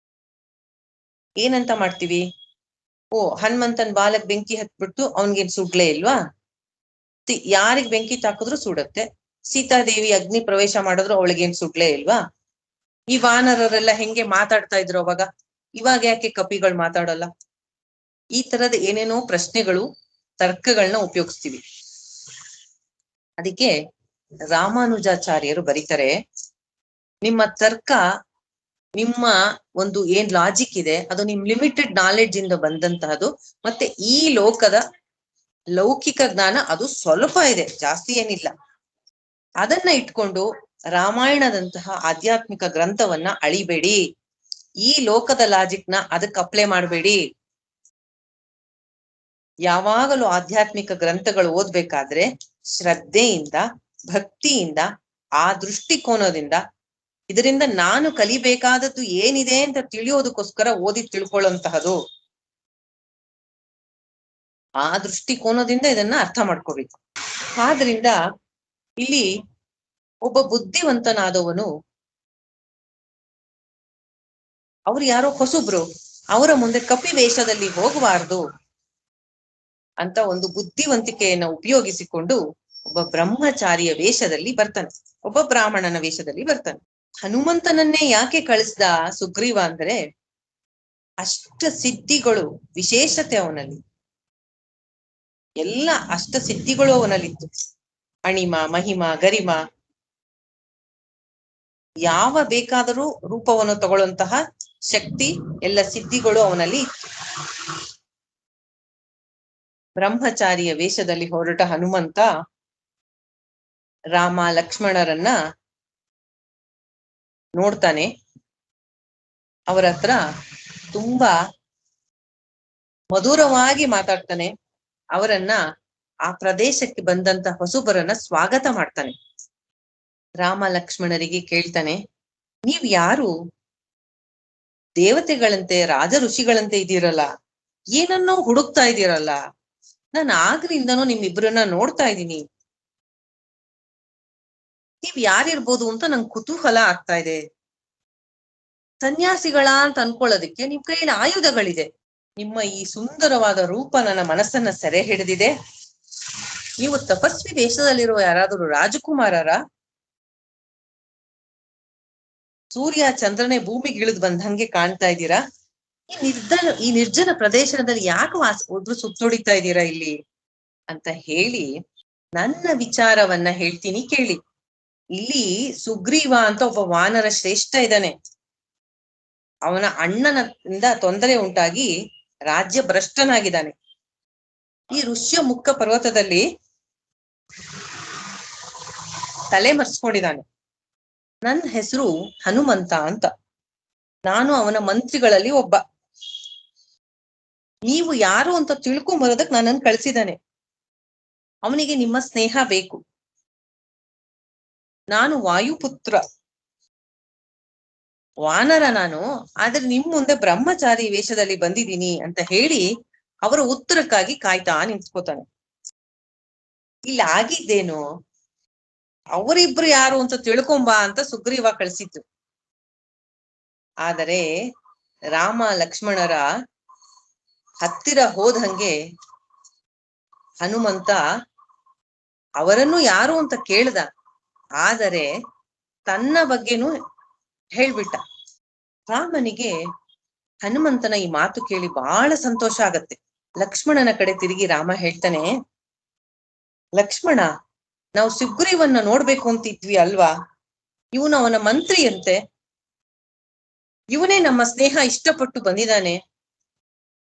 ಏನಂತ ಮಾಡ್ತೀವಿ? ಹನುಮಂತನ್ ಬಾಲಕ್ ಬೆಂಕಿ ಹತ್ಬಿಟ್ಟು ಅವನ್ಗೇನ್ ಸುಡ್ಲೇ ಇಲ್ವಾ? ಯಾರಿಗ್ ಬೆಂಕಿ ತಾಕಿದ್ರು ಸುಡತ್ತೆ. ಸೀತಾದೇವಿ ಅಗ್ನಿ ಪ್ರವೇಶ ಮಾಡಿದ್ರು ಅವಳಿಗೇನ್ ಸುಡ್ಲೇ ಇಲ್ವಾ? ಈ ವಾನರರೆಲ್ಲ ಹೆಂಗೆ ಮಾತಾಡ್ತಾ ಇದ್ರು ಅವಾಗ, ಇವಾಗ ಯಾಕೆ ಕಪಿಗಳು ಮಾತಾಡಲ್ಲ? ಈ ತರದ ಏನೇನೋ ಪ್ರಶ್ನೆಗಳು, ತರ್ಕಗಳನ್ನ ಉಪಯೋಗಿಸ್ತೀವಿ. ಅದಕ್ಕೆ ರಾಮಾನುಜಾಚಾರ್ಯರು ಬರೀತಾರೆ, ನಿಮ್ಮ ತರ್ಕ, ನಿಮ್ಮ ಒಂದು ಏನ್ ಲಾಜಿಕ್ ಇದೆ ಅದು ನಿಮ್ ಲಿಮಿಟೆಡ್ ನಾಲೆಡ್ಜ್ ಇಂದ ಬಂದಂತಹದ್ದು. ಮತ್ತೆ ಈ ಲೋಕದ ಲೌಕಿಕ ಜ್ಞಾನ ಅದು ಸ್ವಲ್ಪ ಇದೆ, ಜಾಸ್ತಿ ಏನಿಲ್ಲ. ಅದನ್ನ ಇಟ್ಕೊಂಡು ರಾಮಾಯಣದಂತಹ ಆಧ್ಯಾತ್ಮಿಕ ಗ್ರಂಥವನ್ನ ಅಳಿಬೇಡಿ. ಈ ಲೋಕದ ಲಾಜಿಕ್ನ ಅದಕ್ಕೆ ಅಪ್ಲೈ ಮಾಡಬೇಡಿ. ಯಾವಾಗಲೂ ಆಧ್ಯಾತ್ಮಿಕ ಗ್ರಂಥಗಳು ಓದ್ಬೇಕಾದ್ರೆ ಶ್ರದ್ಧೆಯಿಂದ, ಭಕ್ತಿಯಿಂದ, ಆ ದೃಷ್ಟಿಕೋನದಿಂದ, ಇದರಿಂದ ನಾನು ಕಲಿಬೇಕಾದದ್ದು ಏನಿದೆ ಅಂತ ತಿಳಿಯೋದಕ್ಕೋಸ್ಕರ ಓದಿ ತಿಳ್ಕೊಳ್ಳುವಂತಹದ್ದು. ಆ ದೃಷ್ಟಿಕೋನದಿಂದ ಇದನ್ನ ಅರ್ಥ ಮಾಡ್ಕೋಬೇಕು. ಆದ್ರಿಂದ ಇಲ್ಲಿ ಒಬ್ಬ ಬುದ್ಧಿವಂತನಾದವನು, ಅವ್ರು ಯಾರೋ ಹೊಸಬ್ರು, ಅವರ ಮುಂದೆ ಕಪಿ ವೇಷದಲ್ಲಿ ಹೋಗಬಾರ್ದು ಅಂತ ಒಂದು ಬುದ್ಧಿವಂತಿಕೆಯನ್ನ ಉಪಯೋಗಿಸಿಕೊಂಡು ಒಬ್ಬ ಬ್ರಹ್ಮಚಾರಿಯ ವೇಷದಲ್ಲಿ ಬರ್ತಾನೆ, ಒಬ್ಬ ಬ್ರಾಹ್ಮಣನ ವೇಷದಲ್ಲಿ ಬರ್ತಾನೆ. ಹನುಮಂತನನ್ನೇ ಯಾಕೆ ಕಳಿಸ್ದ ಸುಗ್ರೀವ ಅಂದ್ರೆ, ಅಷ್ಟ ಸಿದ್ಧಿಗಳು ವಿಶೇಷತೆ ಅವನಲ್ಲಿ, ಎಲ್ಲ ಅಷ್ಟ ಸಿದ್ಧಿಗಳು ಅವನಲ್ಲಿತ್ತು. ಅಣಿಮ, ಮಹಿಮ, ಗರಿಮ, ಯಾವ ಬೇಕಾದರೂ ರೂಪವನ್ನು ತಗೊಳ್ಳುವಂತಹ ಶಕ್ತಿ, ಎಲ್ಲ ಸಿದ್ಧಿಗಳು ಅವನಲ್ಲಿ ಇತ್ತು. ಬ್ರಹ್ಮಚಾರಿಯ ವೇಷದಲ್ಲಿ ಹೊರಟ ಹನುಮಂತ ರಾಮ ಲಕ್ಷ್ಮಣರನ್ನ ನೋಡ್ತಾನೆ. ಅವರ ಹತ್ರ ತುಂಬಾ ಮಧುರವಾಗಿ ಮಾತಾಡ್ತಾನೆ. ಅವರನ್ನ, ಆ ಪ್ರದೇಶಕ್ಕೆ ಬಂದಂತ ಹೊಸಬರನ್ನ ಸ್ವಾಗತ ಮಾಡ್ತಾನೆ. ರಾಮ ಲಕ್ಷ್ಮಣರಿಗೆ ಕೇಳ್ತಾನೆ, ನೀವ್ ಯಾರು? ದೇವತೆಗಳಂತೆ, ರಾಜ ಋಷಿಗಳಂತೆ ಇದೀರಲ್ಲ, ಏನನ್ನೋ ಹುಡುಕ್ತಾ ಇದೀರಲ್ಲ. ನಾನು ಆಗ್ಲಿಂದನೂ ನಿಮ್ಮಿಬ್ರನ್ನ ನೋಡ್ತಾ ಇದ್ದೀನಿ. ನೀವ್ ಯಾರಿರ್ಬೋದು ಅಂತ ನಂಗೆ ಕುತೂಹಲ ಆಗ್ತಾ ಇದೆ. ಸನ್ಯಾಸಿಗಳ ಅಂತ ಅನ್ಕೊಳ್ಳೋದಕ್ಕೆ ನಿಮ್ ಕೈಯಲ್ಲಿ ಆಯುಧಗಳಿದೆ. ನಿಮ್ಮ ಈ ಸುಂದರವಾದ ರೂಪ ನನ್ನ ಮನಸ್ಸನ್ನ ಸೆರೆ ಹಿಡಿದಿದೆ. ನೀವು ತಪಸ್ವಿ ವೇಷದಲ್ಲಿರುವ ಯಾರಾದರೂ ರಾಜಕುಮಾರರ? ಸೂರ್ಯ ಚಂದ್ರನೇ ಭೂಮಿಗೆ ಇಳಿದು ಬಂದಂಗೆ ಕಾಣ್ತಾ ಇದ್ದೀರಾ. ಈ ನಿರ್ಜನ ಪ್ರದೇಶದಲ್ಲಿ ಯಾಕೆ ಒಬ್ರು ಸುತ್ತೋಡಿತಾ ಇದ್ದೀರಾ ಇಲ್ಲಿ ಅಂತ ಹೇಳಿ, ನನ್ನ ವಿಚಾರವನ್ನ ಹೇಳ್ತೀನಿ ಕೇಳಿ. ಇಲ್ಲಿ ಸುಗ್ರೀವ ಅಂತ ಒಬ್ಬ ವಾನರ ಶ್ರೇಷ್ಠ ಇದ್ದಾನೆ. ಅವನ ಅಣ್ಣನಿಂದ ತೊಂದರೆ ಉಂಟಾಗಿ ರಾಜ್ಯ ಭ್ರಷ್ಟನಾಗಿದ್ದಾನೆ. ಈ ಋಷ್ಯ ಮುಖ ಪರ್ವತದಲ್ಲಿ ತಲೆ ಮರೆಸ್ಕೊಂಡಿದ್ದಾನೆ. ನನ್ನ ಹೆಸರು ಹನುಮಂತ ಅಂತ. ನಾನು ಅವನ ಮಂತ್ರಿಗಳಲ್ಲಿ ಒಬ್ಬ. ನೀವು ಯಾರು ಅಂತ ತಿಳ್ಕೊಂಬರೋದಕ್ ನನ್ನನ್ನು ಕಳಿಸಿದ್ದಾನೆ. ಅವನಿಗೆ ನಿಮ್ಮ ಸ್ನೇಹ ಬೇಕು. ನಾನು ವಾಯುಪುತ್ರ, ವಾನರ ನಾನು, ಆದ್ರೆ ನಿಮ್ ಮುಂದೆ ಬ್ರಹ್ಮಚಾರಿ ವೇಷದಲ್ಲಿ ಬಂದಿದ್ದೀನಿ ಅಂತ ಹೇಳಿ ಅವರ ಉತ್ತರಕ್ಕಾಗಿ ಕಾಯ್ತಾ ನಿಂತ್ಕೋತಾನೆ. ಇಲ್ಲಿ ಆಗಿದ್ದೇನು, ಅವರಿಬ್ರು ಯಾರು ಅಂತ ತಿಳ್ಕೊಂಬಾ ಅಂತ ಸುಗ್ರೀವ ಕಳಿಸಿತ್ತು. ಆದರೆ ರಾಮ ಲಕ್ಷ್ಮಣರ ಹತ್ತಿರ ಹೋದಂಗೆ ಹನುಮಂತ ಅವರನ್ನು ಯಾರು ಅಂತ ಕೇಳ್ದ, ಆದರೆ ತನ್ನ ಬಗ್ಗೆನೂ ಹೇಳ್ಬಿಟ್ಟ. ರಾಮನಿಗೆ ಹನುಮಂತನ ಈ ಮಾತು ಕೇಳಿ ಬಹಳ ಸಂತೋಷ ಆಗತ್ತೆ. ಲಕ್ಷ್ಮಣನ ಕಡೆ ತಿರುಗಿ ರಾಮ ಹೇಳ್ತಾನೆ, ಲಕ್ಷ್ಮಣ, ನಾವು ಸುಗ್ರೀವನ್ನ ನೋಡ್ಬೇಕು ಅಂತಿದ್ವಿ ಅಲ್ವಾ? ಇವನು ಅವನ ಮಂತ್ರಿ ಅಂತೆ. ಇವನೇ ನಮ್ಮ ಸ್ನೇಹ ಇಷ್ಟಪಟ್ಟು ಬಂದಿದ್ದಾನೆ.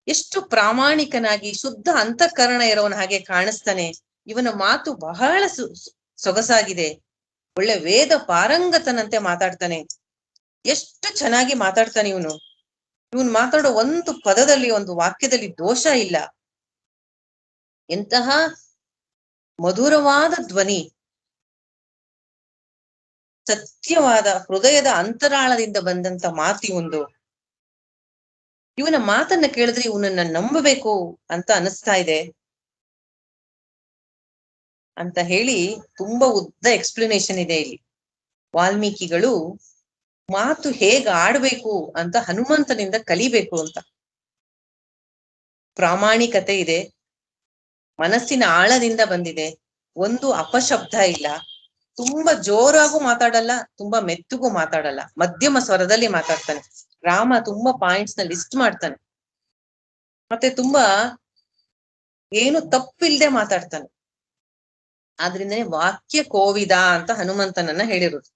ಎಷ್ಟು ಪ್ರಾಮಾಣಿಕನಾಗಿ ಶುದ್ಧ ಅಂತಃಕರಣ ಇರೋವನ ಹಾಗೆ ಕಾಣಿಸ್ತಾನೆ. ಇವನ ಮಾತು ಬಹಳ ಸೊಗಸಾಗಿದೆ. ಒಳ್ಳೆ ವೇದ ಪಾರಂಗತನಂತೆ ಮಾತಾಡ್ತಾನೆ. ಎಷ್ಟು ಚೆನ್ನಾಗಿ ಮಾತಾಡ್ತಾನೆ ಇವನು ಮಾತಾಡೋ ಒಂದು ಪದದಲ್ಲಿ, ಒಂದು ವಾಕ್ಯದಲ್ಲಿ ದೋಷ ಇಲ್ಲ. ಎಂತಹ ಮಧುರವಾದ ಧ್ವನಿ, ಸತ್ಯವಾದ ಹೃದಯದ ಅಂತರಾಳದಿಂದ ಬಂದಂತ ಮಾತು ಇವನ ಮಾತನ್ನ ಕೇಳಿದ್ರೆ ಇವನನ್ನ ನಂಬಬೇಕು ಅಂತ ಅನಿಸ್ತಾ ಇದೆ ಅಂತ ಹೇಳಿ ತುಂಬಾ ಉದ್ದ ಎಕ್ಸ್ಪ್ಲನೇಷನ್ ಇದೆ ಇಲ್ಲಿ. ವಾಲ್ಮೀಕಿಗಳು ಮಾತು ಹೇಗೆ ಆಡ್ಬೇಕು ಅಂತ ಹನುಮಂತನಿಂದ ಕಲಿಬೇಕು ಅಂತ. ಪ್ರಾಮಾಣಿಕತೆ ಇದೆ, ಮನಸ್ಸಿನ ಆಳದಿಂದ ಬಂದಿದೆ, ಒಂದು ಅಪಶಬ್ದ ಇಲ್ಲ, ತುಂಬಾ ಜೋರಾಗೂ ಮಾತಾಡಲ್ಲ, ತುಂಬಾ ಮೆತ್ತಗೂ ಮಾತಾಡಲ್ಲ, ಮಧ್ಯಮ ಸ್ವರದಲ್ಲಿ ಮಾತಾಡ್ತಾನೆ. ರಾಮ ತುಂಬಾ ಪಾಯಿಂಟ್ಸ್ ನ ಲಿಸ್ಟ್ ಮಾಡ್ತಾನೆ, ಮತ್ತೆ ತುಂಬಾ ಏನು ತಪ್ಪಿಲ್ದೆ ಮಾತಾಡ್ತಾನೆ. ಆದ್ರಿಂದನೇ ವಾಕ್ಯ ಕೋವಿದ ಅಂತ ಹನುಮಂತನನ್ನ ಹೇಳಿರೋದು.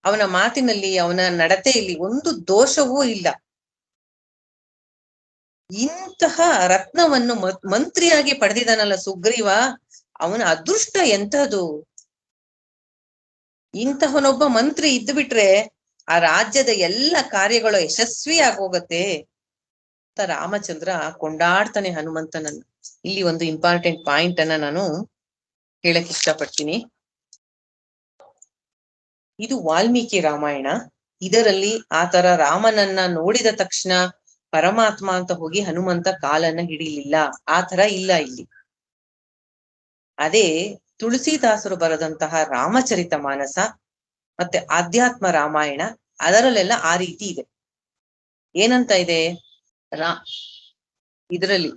ಅವನ ಮಾತಿನಲ್ಲಿ, ಅವನ ನಡತೆಯಲ್ಲಿ ಒಂದು ದೋಷವೂ ಇಲ್ಲ. ಇಂತಹ ರತ್ನವನ್ನು ಮಂತ್ರಿಯಾಗಿ ಪಡೆದಿದ್ದಾನಲ್ಲ ಸುಗ್ರೀವ, ಅವನ ಅದೃಷ್ಟ ಎಂಥದು. ಇಂತಹನೊಬ್ಬ ಮಂತ್ರಿ ಇದ್ದು ಬಿಟ್ರೆ ಆ ರಾಜ್ಯದ ಎಲ್ಲ ಕಾರ್ಯಗಳು ಯಶಸ್ವಿ ಆಗೋಗತ್ತೆ ಅಂತ ರಾಮಚಂದ್ರ ಕೊಂಡಾಡ್ತಾನೆ ಹನುಮಂತನನ್ನು. ಇಲ್ಲಿ ಒಂದು ಇಂಪಾರ್ಟೆಂಟ್ ಪಾಯಿಂಟ್ ಅನ್ನ ನಾನು ಹೇಳಕ್ ಇಷ್ಟಪಡ್ತೀನಿ. ಇದು ವಾಲ್ಮೀಕಿ ರಾಮಾಯಣ. ಇದರಲ್ಲಿ ಆತರ ರಾಮನನ್ನ ನೋಡಿದ ತಕ್ಷಣ ಪರಮಾತ್ಮ ಅಂತ ಹೋಗಿ ಹನುಮಂತ ಕಾಲನ್ನ ಹಿಡಿಲಿಲ್ಲ, ಆ ತರ ಇಲ್ಲ ಇಲ್ಲಿ. ಅದೇ ತುಳಸಿದಾಸರು ಬರೆದಂತಹ ರಾಮಚರಿತ ಮಾನಸ ಮತ್ತೆ ಆಧ್ಯಾತ್ಮ ರಾಮಾಯಣ, ಅದರಲ್ಲೆಲ್ಲ ಆ ರೀತಿ ಇದೆ. ಏನಂತ ಇದೆ ಇದರಲ್ಲಿ,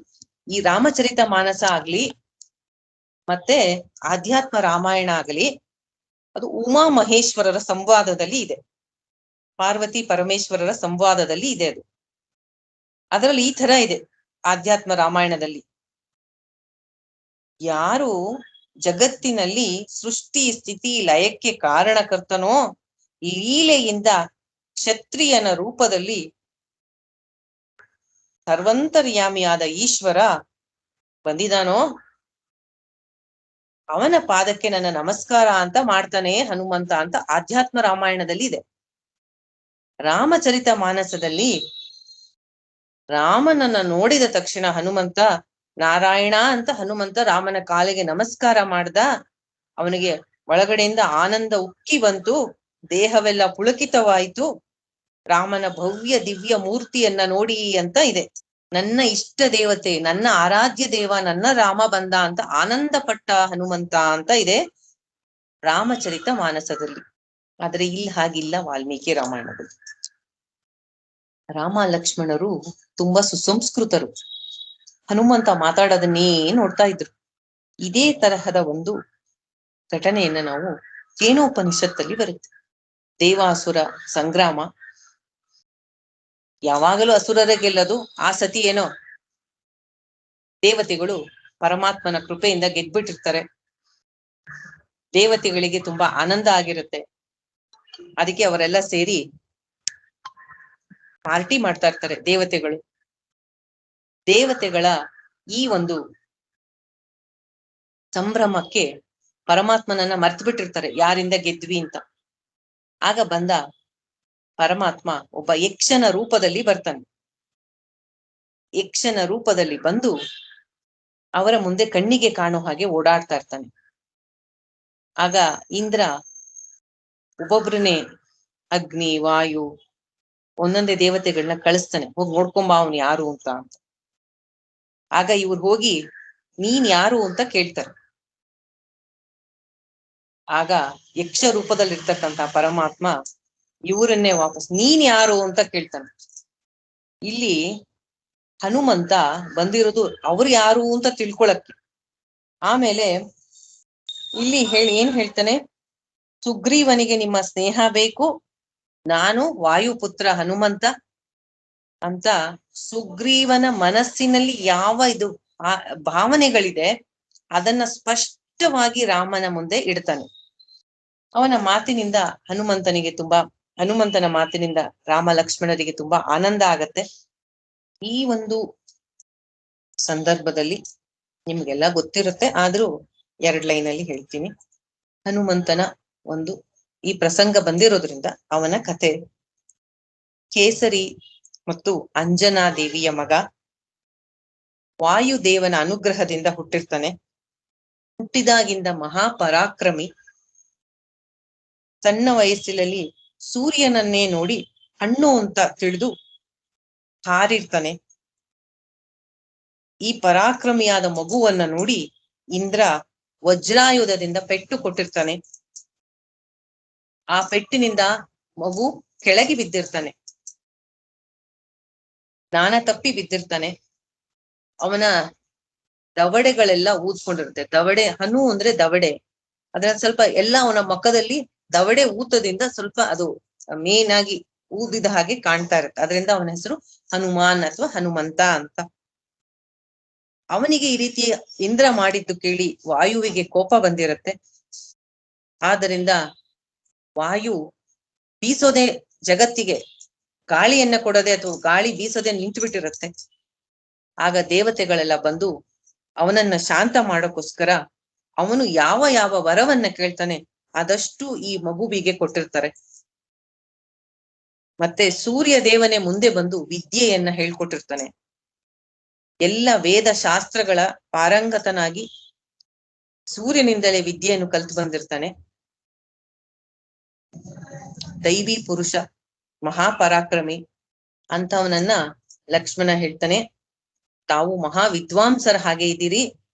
ಈ ರಾಮಚರಿತ ಮಾನಸ ಆಗ್ಲಿ ಮತ್ತೆ ಆಧ್ಯಾತ್ಮ ರಾಮಾಯಣ ಆಗಲಿ, ಅದು ಉಮಾ ಮಹೇಶ್ವರರ ಸಂವಾದದಲ್ಲಿ ಇದೆ, ಪಾರ್ವತಿ ಪರಮೇಶ್ವರರ ಸಂವಾದದಲ್ಲಿ ಇದೆ ಅದು. ಅದರಲ್ಲಿ ಈ ತರ ಇದೆ ಆಧ್ಯಾತ್ಮ ರಾಮಾಯಣದಲ್ಲಿ. ಯಾರು ಜಗತ್ತಿನಲ್ಲಿ ಸೃಷ್ಟಿ ಸ್ಥಿತಿ ಲಯಕ್ಕೆ ಕಾರಣಕರ್ತನೋ, ಲೀಲೆಯಿಂದ ಕ್ಷತ್ರಿಯನ ರೂಪದಲ್ಲಿ ಸರ್ವಂತರ್ಯಾಮಿಯಾದ ಈಶ್ವರ ಬಂದಿದಾನೋ, ಅವನ ಪಾದಕ್ಕೆ ನನ್ನ ನಮಸ್ಕಾರ ಅಂತ ಮಾಡ್ತಾನೆ ಹನುಮಂತ ಅಂತ ಆಧ್ಯಾತ್ಮ ರಾಮಾಯಣದಲ್ಲಿ ಇದೆ. ರಾಮಚರಿತ ಮಾನಸದಲ್ಲಿ ರಾಮನನ್ನ ನೋಡಿದ ತಕ್ಷಣ ಹನುಮಂತ ನಾರಾಯಣ ಅಂತ ಹನುಮಂತ ರಾಮನ ಕಾಲಿಗೆ ನಮಸ್ಕಾರ ಮಾಡ್ದ. ಅವನಿಗೆ ಒಳಗಡೆಯಿಂದ ಆನಂದ ಉಕ್ಕಿ ಬಂತು, ದೇಹವೆಲ್ಲ ಪುಳಕಿತವಾಯಿತು. ರಾಮನ ಭವ್ಯ ದಿವ್ಯ ಮೂರ್ತಿಯನ್ನ ನೋಡಿ ಅಂತ ಇದೆ. ನನ್ನ ಇಷ್ಟ ದೇವತೆ, ನನ್ನ ಆರಾಧ್ಯ ದೇವ, ನನ್ನ ರಾಮ ಬಂದ ಅಂತ ಆನಂದ ಪಟ್ಟ ಹನುಮಂತ ಅಂತ ಇದೆ ರಾಮಚರಿತ ಮಾನಸದಲ್ಲಿ. ಆದ್ರೆ ಇಲ್ಲಿ ಹಾಗಿಲ್ಲ ವಾಲ್ಮೀಕಿ ರಾಮಾಯಣದಲ್ಲಿ. ರಾಮ ಲಕ್ಷ್ಮಣರು ತುಂಬಾ ಸುಸಂಸ್ಕೃತರು, ಹನುಮಂತ ಮಾತಾಡೋದನ್ನೇ ನೋಡ್ತಾ ಇದ್ರು. ಇದೇ ತರಹದ ಒಂದು ಘಟನೆಯನ್ನ ನಾವು ಕೇನೋಪನಿಷತ್ತಲ್ಲಿ ಬರುತ್ತೆ. ದೇವಾಸುರ ಸಂಗ್ರಾಮ, ಯಾವಾಗಲೂ ಅಸುರರ ಗೆಲ್ಲದು, ಆ ಸತಿ ಏನೋ ದೇವತೆಗಳು ಪರಮಾತ್ಮನ ಕೃಪೆಯಿಂದ ಗೆದ್ಬಿಟ್ಟಿರ್ತಾರೆ. ದೇವತೆಗಳಿಗೆ ತುಂಬಾ ಆನಂದ ಆಗಿರುತ್ತೆ. ಅದಕ್ಕೆ ಅವರೆಲ್ಲ ಸೇರಿ ಪಾರ್ಟಿ ಮಾಡ್ತಾ ಇರ್ತಾರೆ ದೇವತೆಗಳು. ದೇವತೆಗಳ ಈ ಒಂದು ಸಂಭ್ರಮಕ್ಕೆ ಪರಮಾತ್ಮನನ್ನ ಮರ್ತು ಬಿಟ್ಟಿರ್ತಾರೆ, ಯಾರಿಂದ ಗೆದ್ವಿ ಅಂತ. ಆಗ ಬಂದ ಪರಮಾತ್ಮ ಒಬ್ಬ ಯಕ್ಷನ ರೂಪದಲ್ಲಿ ಬರ್ತಾನೆ. ಯಕ್ಷನ ರೂಪದಲ್ಲಿ ಬಂದು ಅವರ ಮುಂದೆ ಕಣ್ಣಿಗೆ ಕಾಣೋ ಹಾಗೆ ಓಡಾಡ್ತಾ ಇರ್ತಾನೆ. ಆಗ ಇಂದ್ರ ಒಬ್ಬೊಬ್ರನ್ನೇ ಅಗ್ನಿ ವಾಯು ಒಂದೊಂದೇ ದೇವತೆಗಳನ್ನ ಕಳಿಸ್ತಾನೆ, ಹೋಗಿ ನೋಡ್ಕೊಂಬ ಅವನು ಯಾರು ಅಂತ. ಆಗ ಇವ್ರು ಹೋಗಿ ನೀನ್ ಯಾರು ಅಂತ ಕೇಳ್ತಾರೆ. ಆಗ ಯಕ್ಷ ರೂಪದಲ್ಲಿರ್ತಕ್ಕಂಥ ಪರಮಾತ್ಮ ಇವರನ್ನೇ ವಾಪಸ್ ನೀನ್ ಯಾರು ಅಂತ ಕೇಳ್ತಾನೆ. ಇಲ್ಲಿ ಹನುಮಂತ ಬಂದಿರೋದು ಅವ್ರು ಯಾರು ಅಂತ ತಿಳ್ಕೊಳಕ್ಕೆ. ಆಮೇಲೆ ಇಲ್ಲಿ ಏನ್ ಹೇಳ್ತಾನೆ, ಸುಗ್ರೀವನಿಗೆ ನಿಮ್ಮ ಸ್ನೇಹ ಬೇಕು, ನಾನು ವಾಯುಪುತ್ರ ಹನುಮಂತ ಅಂತ ಸುಗ್ರೀವನ ಮನಸ್ಸಿನಲ್ಲಿ ಯಾವ ಇದು ಭಾವನೆಗಳಿದೆ ಅದನ್ನ ಸ್ಪಷ್ಟವಾಗಿ ರಾಮನ ಮುಂದೆ ಇಡ್ತಾನೆ. ಅವನ ಮಾತಿನಿಂದ ಹನುಮಂತನ ಮಾತಿನಿಂದ ರಾಮ ಲಕ್ಷ್ಮಣರಿಗೆ ತುಂಬಾ ಆನಂದ ಆಗತ್ತೆ. ಈ ಒಂದು ಸಂದರ್ಭದಲ್ಲಿ ನಿಮ್ಗೆಲ್ಲ ಗೊತ್ತಿರುತ್ತೆ, ಆದ್ರೂ 2 ಲೈನಲ್ಲಿ ಹೇಳ್ತೀನಿ. ಹನುಮಂತನ ಒಂದು ಈ ಪ್ರಸಂಗ ಬಂದಿರೋದ್ರಿಂದ ಅವನ ಕತೆ. ಕೇಸರಿ ಮತ್ತು ಅಂಜನಾ ದೇವಿಯ ಮಗ, ವಾಯುದೇವನ ಅನುಗ್ರಹದಿಂದ ಹುಟ್ಟಿರ್ತಾನೆ. ಹುಟ್ಟಿದಾಗಿಂದ ಮಹಾಪರಾಕ್ರಮಿ. ಸಣ್ಣ ವಯಸ್ಸಿನಲ್ಲಿ ಸೂರ್ಯನನ್ನೇ ನೋಡಿ ಹಣ್ಣು ಅಂತ ತಿಳಿದು ಹಾರಿರ್ತಾನೆ. ಈ ಪರಾಕ್ರಮಿಯಾದ ಮಗುವನ್ನ ನೋಡಿ ಇಂದ್ರ ವಜ್ರಾಯುಧದಿಂದ ಪೆಟ್ಟು ಕೊಟ್ಟಿರ್ತಾನೆ. ಆ ಪೆಟ್ಟಿನಿಂದ ಮಗು ಕೆಳಗೆ ಬಿದ್ದಿರ್ತಾನೆ, ಜ್ಞಾನ ತಪ್ಪಿ ಬಿದ್ದಿರ್ತಾನೆ. ಅವನ ದವಡೆಗಳೆಲ್ಲ ಊದ್ಕೊಂಡಿರುತ್ತೆ. ದವಡೆ, ಹನು ಅಂದ್ರೆ ದವಡೆ, ಅದ್ರ ಸ್ವಲ್ಪ ಎಲ್ಲ ಅವನ ಮುಖದಲ್ಲಿ ದವಡೆ ಊತದಿಂದ ಸ್ವಲ್ಪ ಅದು ಮೇನ್ ಆಗಿ ಊದಿದ ಹಾಗೆ ಕಾಣ್ತಾ ಇರುತ್ತೆ. ಅದರಿಂದ ಅವನ ಹೆಸರು ಹನುಮಾನ್ ಅಥವಾ ಹನುಮಂತ ಅಂತ. ಅವನಿಗೆ ಈ ರೀತಿ ಇಂದ್ರ ಮಾಡಿದ್ದು ಕೇಳಿ ವಾಯುವಿಗೆ ಕೋಪ ಬಂದಿರುತ್ತೆ. ಆದ್ದರಿಂದ ವಾಯು ಬೀಸೋದೆ ಜಗತ್ತಿಗೆ, ಗಾಳಿಯನ್ನ ಕೊಡದೆ ಅಥವಾ ಗಾಳಿ ಬೀಸೋದೆ ನಿಂತು ಬಿಟ್ಟಿರುತ್ತೆ. ಆಗ ದೇವತೆಗಳೆಲ್ಲ ಬಂದು ಅವನನ್ನ ಶಾಂತ ಮಾಡೋಕ್ಕೋಸ್ಕರ ಅವನು ಯಾವ ಯಾವ ವರವನ್ನ ಕೇಳ್ತಾನೆ ಅದಷ್ಟು ಈ ಮಗುವಿಗೆ ಕೊಟ್ಟಿರ್ತಾರೆ. ಮತ್ತೆ ಸೂರ್ಯ ದೇವನೇ ಮುಂದೆ ಬಂದು ವಿದ್ಯೆಯನ್ನ ಹೇಳ್ಕೊಟ್ಟಿರ್ತಾನೆ. ಎಲ್ಲ ವೇದ ಶಾಸ್ತ್ರಗಳ ಪಾರಂಗತನಾಗಿ ಸೂರ್ಯನಿಂದಲೇ ವಿದ್ಯೆಯನ್ನು ಕಲ್ತು ಬಂದಿರ್ತಾನೆ. ದೈವಿ ಪುರುಷ, ಮಹಾಪರಾಕ್ರಮಿ ಅಂತವನನ್ನ ಲಕ್ಷ್ಮಣ ಹೇಳ್ತಾನೆ, ತಾವು ಮಹಾ ವಿದ್ವಾಂಸರ ಹಾಗೆ ಇದ್ದೀರಿ.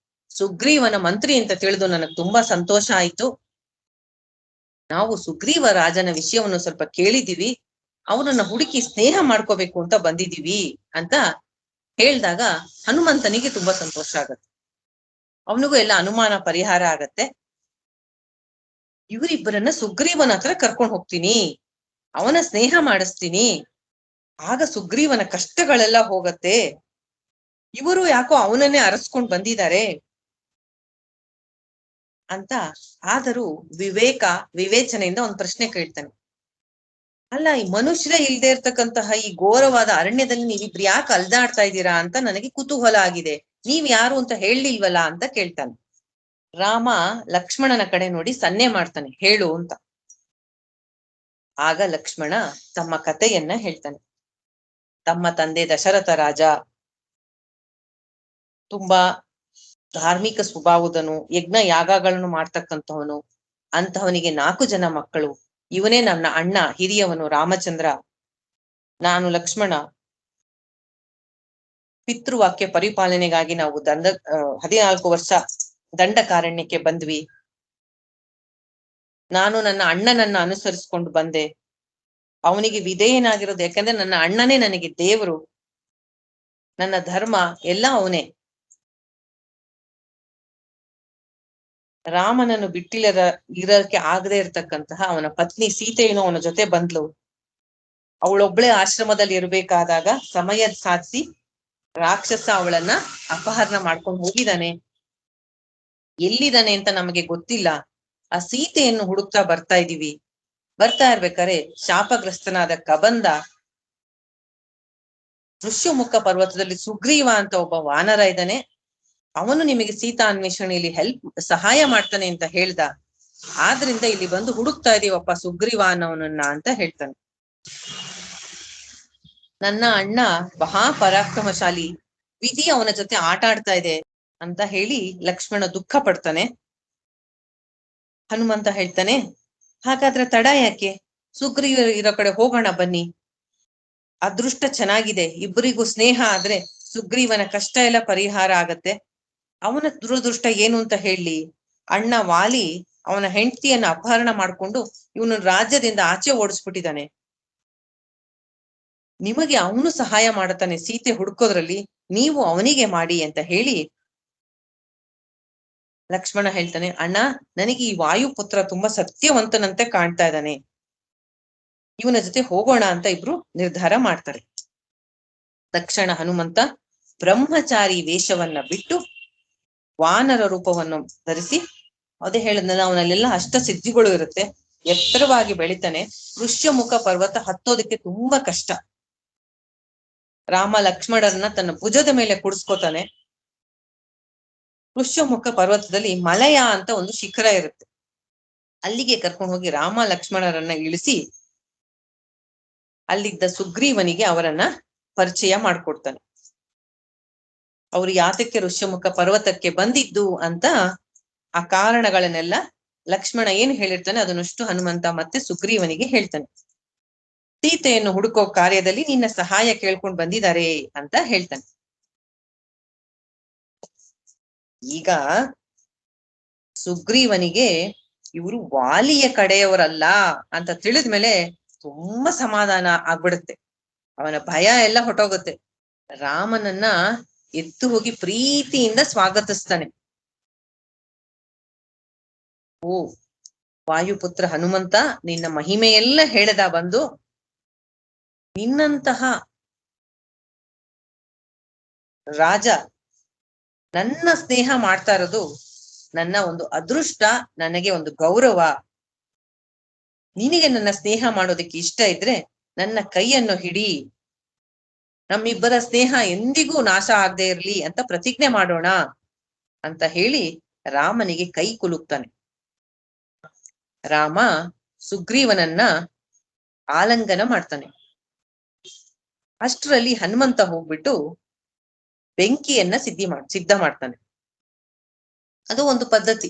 ಸುಗ್ರೀವನ ಮಂತ್ರಿ ಅಂತ ತಿಳಿದು ನನಗೆ ತುಂಬಾ ಸಂತೋಷ ಆಯ್ತು. ನಾವು ಸುಗ್ರೀವ ರಾಜನ ವಿಷಯವನ್ನು ಸ್ವಲ್ಪ ಕೇಳಿದೀವಿ, ಅವನನ್ನ ಹುಡುಕಿ ಸ್ನೇಹ ಮಾಡ್ಕೋಬೇಕು ಅಂತ ಬಂದಿದೀವಿ ಅಂತ ಹೇಳ್ದಾಗ ಹನುಮಂತನಿಗೆ ತುಂಬಾ ಸಂತೋಷ ಆಗತ್ತೆ. ಅವನಿಗೂ ಎಲ್ಲ ಅನುಮಾನ ಪರಿಹಾರ ಆಗತ್ತೆ. ಇವರಿಬ್ಬರನ್ನ ಸುಗ್ರೀವನ ಹತ್ರ ಕರ್ಕೊಂಡು ಹೋಗ್ತೀನಿ, ಅವನ ಸ್ನೇಹ ಮಾಡಿಸ್ತೀನಿ, ಆಗ ಸುಗ್ರೀವನ ಕಷ್ಟಗಳೆಲ್ಲ ಹೋಗತ್ತೆ. ಇವರು ಯಾಕೋ ಅವನನ್ನೇ ಅರಸ್ಕೊಂಡ್ ಬಂದಿದ್ದಾರೆ ಅಂತ. ಆದರೂ ವಿವೇಚನೆಯಿಂದ ಒಂದು ಪ್ರಶ್ನೆ ಕೇಳ್ತಾನೆ, ಅಲ್ಲ, ಈ ಮನುಷ್ಯರೇ ಇಲ್ದೇ ಇರ್ತಕ್ಕಂತಹ ಈ ಘೋರವಾದ ಅರಣ್ಯದಲ್ಲಿ ನೀವಿಬ್ರು ಯಾಕೆ ಅಲ್ದಾಡ್ತಾ ಇದ್ದೀರಾ ಅಂತ ನನಗೆ ಕುತೂಹಲ ಆಗಿದೆ, ನೀವ್ ಯಾರು ಅಂತ ಹೇಳಲಿಲ್ವಲ್ಲ ಅಂತ ಕೇಳ್ತಾನೆ. ರಾಮ ಲಕ್ಷ್ಮಣನ ಕಡೆ ನೋಡಿ ಸನ್ನೆ ಮಾಡ್ತಾನೆ, ಹೇಳು ಅಂತ. ಆಗ ಲಕ್ಷ್ಮಣ ತಮ್ಮ ಕಥೆಯನ್ನ ಹೇಳ್ತಾನೆ. ತಮ್ಮ ತಂದೆ ದಶರಥ ರಾಜ ತುಂಬಾ ಧಾರ್ಮಿಕ ಸ್ವಭಾವದನು, ಯಜ್ಞ ಯಾಗಗಳನ್ನು ಮಾಡ್ತಕ್ಕಂಥವನು. ಅಂತವನಿಗೆ 4 ಜನ ಮಕ್ಕಳು. ಇವನೇ ನನ್ನ ಅಣ್ಣ ಹಿರಿಯವನು ರಾಮಚಂದ್ರ. ನಾನು ಲಕ್ಷ್ಮಣ. ಪಿತೃವಾಕ್ಯ ಪರಿಪಾಲನೆಗಾಗಿ ನಾವು 14 ವರ್ಷ ದಂಡಕಾರಣ್ಯಕ್ಕೆ ಬಂದ್ವಿ. ನಾನು ನನ್ನ ಅಣ್ಣನನ್ನ ಅನುಸರಿಸ್ಕೊಂಡು ಬಂದೆ. ಅವನಿಗೆ ವಿಧೇಯನಾಗಿರೋದು ಯಾಕಂದ್ರೆ ನನ್ನ ಅಣ್ಣನೇ ನನಗೆ ದೇವರು, ನನ್ನ ಧರ್ಮ ಎಲ್ಲ ಅವನೇ. ರಾಮನನ್ನು ಇರಕ್ಕೆ ಆಗದೆ ಇರತಕ್ಕಂತಹ ಅವನ ಪತ್ನಿ ಸೀತೆಯನ್ನು ಅವನ ಜೊತೆ ಬಂದ್ಲು. ಅವಳೊಬ್ಳೆ ಆಶ್ರಮದಲ್ಲಿ ಇರ್ಬೇಕಾದಾಗ ಸಮಯ ಸಾಧಿಸಿ ರಾಕ್ಷಸ ಅವಳನ್ನ ಅಪಹರಣ ಮಾಡ್ಕೊಂಡು ಹೋಗಿದ್ದಾನೆ. ಎಲ್ಲಿದ್ದಾನೆ ಅಂತ ನಮಗೆ ಗೊತ್ತಿಲ್ಲ. ಆ ಸೀತೆಯನ್ನು ಹುಡುಕ್ತಾ ಬರ್ತಾ ಇದೀವಿ. ಬರ್ತಾ ಇರ್ಬೇಕಾದ್ರೆ ಶಾಪಗ್ರಸ್ತನಾದ ಕಬಂದ ಋಷ್ಯಮುಖ ಪರ್ವತದಲ್ಲಿ ಸುಗ್ರೀವ ಅಂತ ಒಬ್ಬ ವಾನರ ಇದ್ದಾನೆ, ಅವನು ನಿಮಗೆ ಸೀತಾ ಅನ್ವೇಷಣೆಯಲ್ಲಿ ಸಹಾಯ ಮಾಡ್ತಾನೆ ಅಂತ ಹೇಳ್ದ. ಆದ್ರಿಂದ ಇಲ್ಲಿ ಬಂದು ಹುಡುಕ್ತಾ ಇದೀವಪ್ಪ ಸುಗ್ರೀವ ಅನ್ನವನನ್ನ ಅಂತ ಹೇಳ್ತಾನೆ. ನನ್ನ ಅಣ್ಣ ಮಹಾ ಪರಾಕ್ರಮಶಾಲಿ, ವಿಧಿ ಅವನ ಜೊತೆ ಆಟ ಆಡ್ತಾ ಇದೆ ಅಂತ ಹೇಳಿ ಲಕ್ಷ್ಮಣ ದುಃಖ ಪಡ್ತಾನೆ. ಹನುಮಂತ ಹೇಳ್ತಾನೆ, ಹಾಗಾದ್ರೆ ತಡ ಯಾಕೆ, ಸುಗ್ರೀವ ಇರೋ ಕಡೆ ಹೋಗೋಣ ಬನ್ನಿ. ಅದೃಷ್ಟ ಚೆನ್ನಾಗಿದೆ, ಇಬ್ಬರಿಗೂ ಸ್ನೇಹ ಆದ್ರೆ ಸುಗ್ರೀವನ ಕಷ್ಟ ಎಲ್ಲ ಪರಿಹಾರ ಆಗತ್ತೆ. ಅವನ ದುರದೃಷ್ಟ ಏನು ಅಂತ ಹೇಳಿ, ಅಣ್ಣ ವಾಲಿ ಅವನ ಹೆಂಡತಿಯನ್ನ ಅಪಹರಣ ಮಾಡ್ಕೊಂಡು ಇವನು ರಾಜ್ಯದಿಂದ ಆಚೆ ಓಡಿಸ್ಬಿಟ್ಟಿದ್ದಾನೆ. ನಿಮಗೆ ಅವನು ಸಹಾಯ ಮಾಡುತ್ತಾನೆ ಸೀತೆ ಹುಡುಕೋದ್ರಲ್ಲಿ, ನೀವು ಅವನಿಗೆ ಮಾಡಿ ಅಂತ ಹೇಳಿ ಲಕ್ಷ್ಮಣ ಹೇಳ್ತಾನೆ, ಅಣ್ಣ ನನಗೆ ಈ ವಾಯುಪುತ್ರ ತುಂಬಾ ಸತ್ಯವಂತನಂತೆ ಕಾಣ್ತಾ ಇದ್ದಾನೆ, ಇವನ ಜೊತೆ ಹೋಗೋಣ ಅಂತ ಇಬ್ರು ನಿರ್ಧಾರ ಮಾಡ್ತಾರೆ. ತಕ್ಷಣ ಹನುಮಂತ ಬ್ರಹ್ಮಚಾರಿ ವೇಷವನ್ನ ಬಿಟ್ಟು ವಾನರ ರೂಪವನ್ನು ಧರಿಸಿ, ಅದೇ ಹೇಳಿದ್ನಲ್ಲ ಅವನಲ್ಲೆಲ್ಲ ಅಷ್ಟ ಸಿದ್ಧಿಗಳು ಇರುತ್ತೆ, ಎತ್ತರವಾಗಿ ಬೆಳಿತಾನೆ. ಋಷ್ಯಮುಖ ಪರ್ವತ ಹತ್ತೋದಕ್ಕೆ ತುಂಬಾ ಕಷ್ಟ. ರಾಮ ಲಕ್ಷ್ಮಣರನ್ನ ತನ್ನ ಭುಜದ ಮೇಲೆ ಕುಡಿಸ್ಕೋತಾನೆ. ಋಷ್ಯಮುಖ ಪರ್ವತದಲ್ಲಿ ಮಲಯ ಅಂತ ಒಂದು ಶಿಖರ ಇರುತ್ತೆ. ಅಲ್ಲಿಗೆ ಕರ್ಕೊಂಡು ಹೋಗಿ ರಾಮ ಲಕ್ಷ್ಮಣರನ್ನ ಇಳಿಸಿ ಅಲ್ಲಿದ್ದ ಸುಗ್ರೀವನಿಗೆ ಅವರನ್ನ ಪರಿಚಯ ಮಾಡ್ಕೊಡ್ತಾನೆ. ಅವರು ಯಾತಕ್ಕೆ ಋಷ್ಯಮುಖ ಪರ್ವತಕ್ಕೆ ಬಂದಿದ್ದು ಅಂತ ಆ ಕಾರಣಗಳನ್ನೆಲ್ಲ ಲಕ್ಷ್ಮಣ ಏನ್ ಹೇಳಿರ್ತಾನೆ ಅದನ್ನಷ್ಟು ಹನುಮಂತ ಮತ್ತೆ ಸುಗ್ರೀವನಿಗೆ ಹೇಳ್ತಾನೆ. ಸೀತೆಯನ್ನು ಹುಡುಕೋ ಕಾರ್ಯದಲ್ಲಿ ನಿನ್ನ ಸಹಾಯ ಕೇಳ್ಕೊಂಡು ಬಂದಿದ್ದಾರೆ ಅಂತ ಹೇಳ್ತಾನೆ. ಈಗ ಸುಗ್ರೀವನಿಗೆ ಇವರು ವಾಲಿಯ ಕಡೆಯವರಲ್ಲ ಅಂತ ತಿಳಿದ್ಮೇಲೆ ತುಂಬಾ ಸಮಾಧಾನ ಆಗ್ಬಿಡುತ್ತೆ. ಅವನ ಭಯ ಎಲ್ಲ ಹೊಟ್ಟೋಗುತ್ತೆ. ರಾಮನನ್ನ ಎದ್ದು ಹೋಗಿ ಪ್ರೀತಿಯಿಂದ ಸ್ವಾಗತಿಸ್ತಾನೆ. ಓ ವಾಯುಪುತ್ರ ಹನುಮಂತ, ನಿನ್ನ ಮಹಿಮೆಯೆಲ್ಲ ಹೇಳದ ಬಂದು ನಿನ್ನಂತಹ ರಾಜ ನನ್ನ ಸ್ನೇಹ ಮಾಡ್ತಾ ಇರೋದು ನನ್ನ ಒಂದು ಅದೃಷ್ಟ, ನನಗೆ ಒಂದು ಗೌರವ. ನಿನಗೆ ನನ್ನ ಸ್ನೇಹ ಮಾಡೋದಕ್ಕೆ ಇಷ್ಟ ಇದ್ರೆ ನನ್ನ ಕೈಯನ್ನು ಹಿಡಿ, ನಮ್ಮಿಬ್ಬರ ಸ್ನೇಹ ಎಂದಿಗೂ ನಾಶ ಆಗದೆ ಇರ್ಲಿ ಅಂತ ಪ್ರತಿಜ್ಞೆ ಮಾಡೋಣ ಅಂತ ಹೇಳಿ ರಾಮನಿಗೆ ಕೈ ಕುಲುಕ್ತಾನೆ. ರಾಮ ಸುಗ್ರೀವನನ್ನ ಆಲಿಂಗನ ಮಾಡ್ತಾನೆ. ಅಷ್ಟರಲ್ಲಿ ಹನುಮಂತ ಹೋಗ್ಬಿಟ್ಟು ಬೆಂಕಿಯನ್ನ ಸಿದ್ಧ ಮಾಡ್ತಾನೆ. ಅದು ಒಂದು ಪದ್ಧತಿ,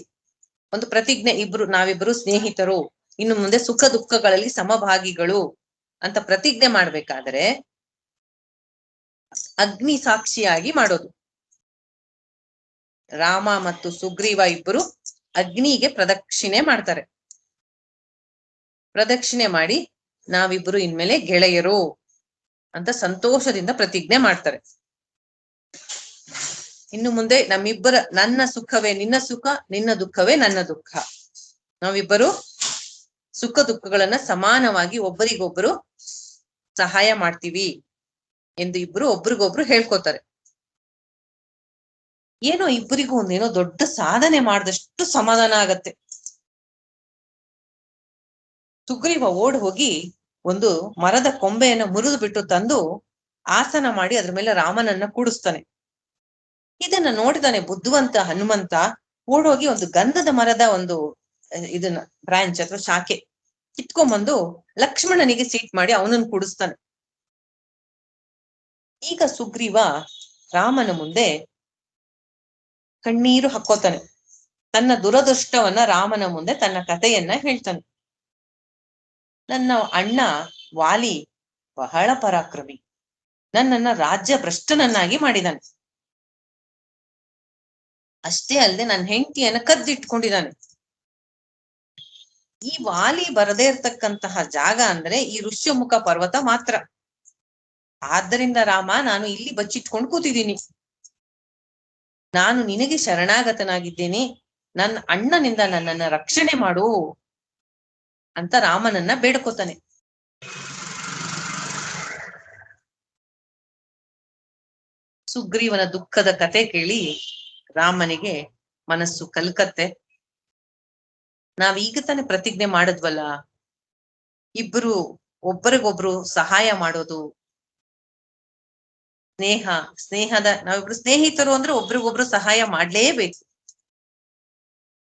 ಒಂದು ಪ್ರತಿಜ್ಞೆ. ನಾವಿಬ್ರು ಸ್ನೇಹಿತರು, ಇನ್ನು ಮುಂದೆ ಸುಖ ದುಃಖಗಳಲ್ಲಿ ಸಮಭಾಗಿಗಳು ಅಂತ ಪ್ರತಿಜ್ಞೆ ಮಾಡ್ಬೇಕಾದ್ರೆ ಅಗ್ನಿ ಸಾಕ್ಷಿಯಾಗಿ ಮಾಡೋದು. ರಾಮ ಮತ್ತು ಸುಗ್ರೀವ ಇಬ್ಬರು ಅಗ್ನಿಗೆ ಪ್ರದಕ್ಷಿಣೆ ಮಾಡ್ತಾರೆ. ಪ್ರದಕ್ಷಿಣೆ ಮಾಡಿ ನಾವಿಬ್ರು ಇನ್ಮೇಲೆ ಗೆಳೆಯರು ಅಂತ ಸಂತೋಷದಿಂದ ಪ್ರತಿಜ್ಞೆ ಮಾಡ್ತಾರೆ. ಇನ್ನು ಮುಂದೆ ನನ್ನ ಸುಖವೇ ನಿನ್ನ ಸುಖ, ನಿನ್ನ ದುಃಖವೇ ನನ್ನ ದುಃಖ, ನಾವಿಬ್ಬರು ಸುಖ ದುಃಖಗಳನ್ನ ಸಮಾನವಾಗಿ ಒಬ್ಬರಿಗೊಬ್ಬರು ಸಹಾಯ ಮಾಡ್ತೀವಿ ಎಂದು ಇಬ್ರು ಒಬ್ರಿಗೊಬ್ರು ಹೇಳ್ಕೊತಾರೆ. ಏನೋ ಇಬ್ಬರಿಗೂ ಒಂದೇನೋ ದೊಡ್ಡ ಸಾಧನೆ ಮಾಡಿದಷ್ಟು ಸಮಾಧಾನ ಆಗತ್ತೆ. ಸುಗ್ರೀವ ಓಡ್ ಹೋಗಿ ಒಂದು ಮರದ ಕೊಂಬೆಯನ್ನ ಮುರಿದು ಬಿಟ್ಟು ತಂದು ಆಸನ ಮಾಡಿ ಅದ್ರ ಮೇಲೆ ರಾಮನನ್ನ ಕೂಡಿಸ್ತಾನೆ. ಇದನ್ನ ನೋಡಿದಾನೆ ಬುದ್ಧಿವಂತ ಹನುಮಂತ ಓಡೋಗಿ ಒಂದು ಗಂಧದ ಮರದ ಒಂದು ಇದನ್ನ ಬ್ರಾಂಚ್ ಅಥವಾ ಶಾಖೆ ಕಿತ್ಕೊಂಡ್ಬಂದು ಲಕ್ಷ್ಮಣನಿಗೆ ಸೀಟ್ ಮಾಡಿ ಅವನನ್ನು ಕೂಡಿಸ್ತಾನೆ. ಈಗ ಸುಗ್ರೀವ ರಾಮನ ಮುಂದೆ ಕಣ್ಣೀರು ಹಾಕೋತಾನೆ. ತನ್ನ ದುರದೃಷ್ಟವನ್ನ ರಾಮನ ಮುಂದೆ ತನ್ನ ಕಥೆಯನ್ನ ಹೇಳ್ತಾನೆ. ನನ್ನ ಅಣ್ಣ ವಾಲಿ ಬಹಳ ಪರಾಕ್ರಮಿ, ನನ್ನನ್ನ ರಾಜ್ಯ ಭ್ರಷ್ಟನನ್ನಾಗಿ ಮಾಡಿದಾನೆ. ಅಷ್ಟೇ ಅಲ್ಲದೆ ನನ್ನ ಹೆಂಡತಿಯನ್ನ ಕದ್ದಿಟ್ಕೊಂಡಿದ್ದಾನೆ. ಈ ವಾಲಿ ಬರದೇ ಇರ್ತಕ್ಕಂತಹ ಜಾಗ ಅಂದ್ರೆ ಈ ಋಷ್ಯಮುಖ ಪರ್ವತ ಮಾತ್ರ. ಆದ್ದರಿಂದ ರಾಮ, ನಾನು ಇಲ್ಲಿ ಬಚ್ಚಿಟ್ಕೊಂಡು ಕೂತಿದ್ದೀನಿ. ನಾನು ನಿನಗೆ ಶರಣಾಗತನಾಗಿದ್ದೇನೆ, ನನ್ನ ಅಣ್ಣನಿಂದ ನನ್ನನ್ನ ರಕ್ಷಣೆ ಮಾಡು ಅಂತ ರಾಮನನ್ನ ಬೇಡ್ಕೋತಾನೆ. ಸುಗ್ರೀವನ ದುಃಖದ ಕತೆ ಕೇಳಿ ರಾಮನಿಗೆ ಮನಸ್ಸು ಕಲ್ಕತ್ತೆ. ನಾವೀಗ ತಾನೆ ಪ್ರತಿಜ್ಞೆ ಮಾಡಿದ್ವಲ್ಲ, ಇಬ್ರು ಒಬ್ಬರಿಗೊಬ್ರು ಸಹಾಯ ಮಾಡೋದು, ನಾವಿಬ್ರು ಸ್ನೇಹಿತರು ಅಂದ್ರೆ ಒಬ್ರಿಗೊಬ್ರು ಸಹಾಯ ಮಾಡ್ಲೇಬೇಕು.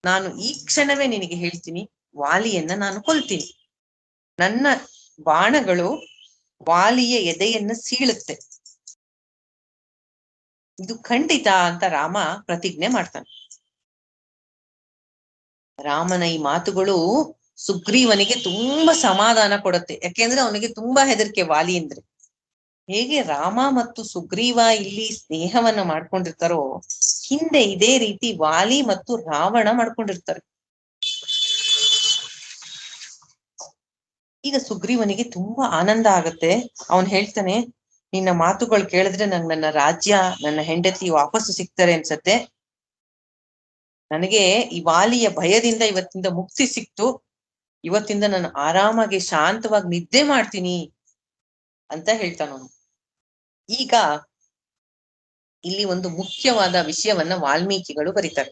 ನಾನು ಈ ಕ್ಷಣವೇ ನಿನಗೆ ಹೇಳ್ತೀನಿ, ವಾಲಿಯನ್ನ ನಾನು ಕೊಲ್ತೀನಿ. ನನ್ನ ಬಾಣಗಳು ವಾಲಿಯ ಎದೆಯನ್ನ ಸೀಳುತ್ತೆ, ಇದು ಖಂಡಿತ ಅಂತ ರಾಮ ಪ್ರತಿಜ್ಞೆ ಮಾಡ್ತಾನೆ. ರಾಮನ ಈ ಮಾತುಗಳು ಸುಗ್ರೀವನಿಗೆ ತುಂಬಾ ಸಮಾಧಾನ ಕೊಡುತ್ತೆ. ಯಾಕೆಂದ್ರೆ ಅವನಿಗೆ ತುಂಬಾ ಹೆದರಿಕೆ ವಾಲಿ ಅಂದ್ರೆ. ಹೇಗೆ ರಾಮ ಮತ್ತು ಸುಗ್ರೀವ ಇಲ್ಲಿ ಸ್ನೇಹವನ್ನ ಮಾಡ್ಕೊಂಡಿರ್ತಾರೋ, ಹಿಂದೆ ಇದೇ ರೀತಿ ವಾಲಿ ಮತ್ತು ರಾವಣ ಮಾಡ್ಕೊಂಡಿರ್ತಾರೆ. ಈಗ ಸುಗ್ರೀವನಿಗೆ ತುಂಬಾ ಆನಂದ ಆಗತ್ತೆ. ಅವನ್ ಹೇಳ್ತಾನೆ, ನಿನ್ನ ಮಾತುಗಳು ಕೇಳಿದ್ರೆ ನನ್ನ ರಾಜ್ಯ, ನನ್ನ ಹೆಂಡತಿ ವಾಪಸ್ಸು ಸಿಗ್ತಾರೆ ಅನ್ಸತ್ತೆ. ನನಗೆ ಈ ವಾಲಿಯ ಭಯದಿಂದ ಇವತ್ತಿಂದ ಮುಕ್ತಿ ಸಿಕ್ತು. ಇವತ್ತಿಂದ ನಾನು ಆರಾಮಾಗಿ ಶಾಂತವಾಗಿ ನಿದ್ದೆ ಮಾಡ್ತೀನಿ ಅಂತ ಹೇಳ್ತಾನವನು. ಈಗ ಇಲ್ಲಿ ಒಂದು ಮುಖ್ಯವಾದ ವಿಷಯವನ್ನ ವಾಲ್ಮೀಕಿಗಳು ಬರೀತಾರೆ.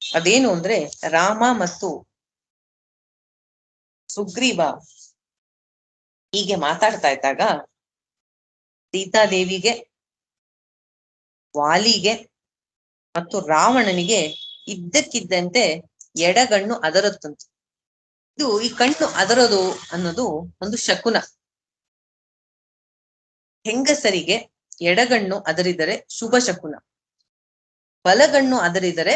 ಅದೇನು ಅಂದ್ರೆ, ರಾಮ ಮತ್ತು ಸುಗ್ರೀವ ಹೀಗೆ ಮಾತಾಡ್ತಾ ಇದ್ದಾಗ ಸೀತಾದೇವಿಗೆ, ವಾಲಿಗೆ ಮತ್ತು ರಾವಣನಿಗೆ ಇದ್ದಕ್ಕಿದ್ದಂತೆ ಎಡಗಣ್ಣು ಅದರುತ್ತಂತೆ. ಇದು ಈ ಕಣ್ಣು ಅದರದು ಅನ್ನೋದು ಒಂದು ಶಕುನ. ಹೆಂಗಸರಿಗೆ ಎಡಗಣ್ಣು ಅದರಿದರೆ ಶುಭ ಶಕುನ, ಬಲಗಣ್ಣು ಅದರಿದರೆ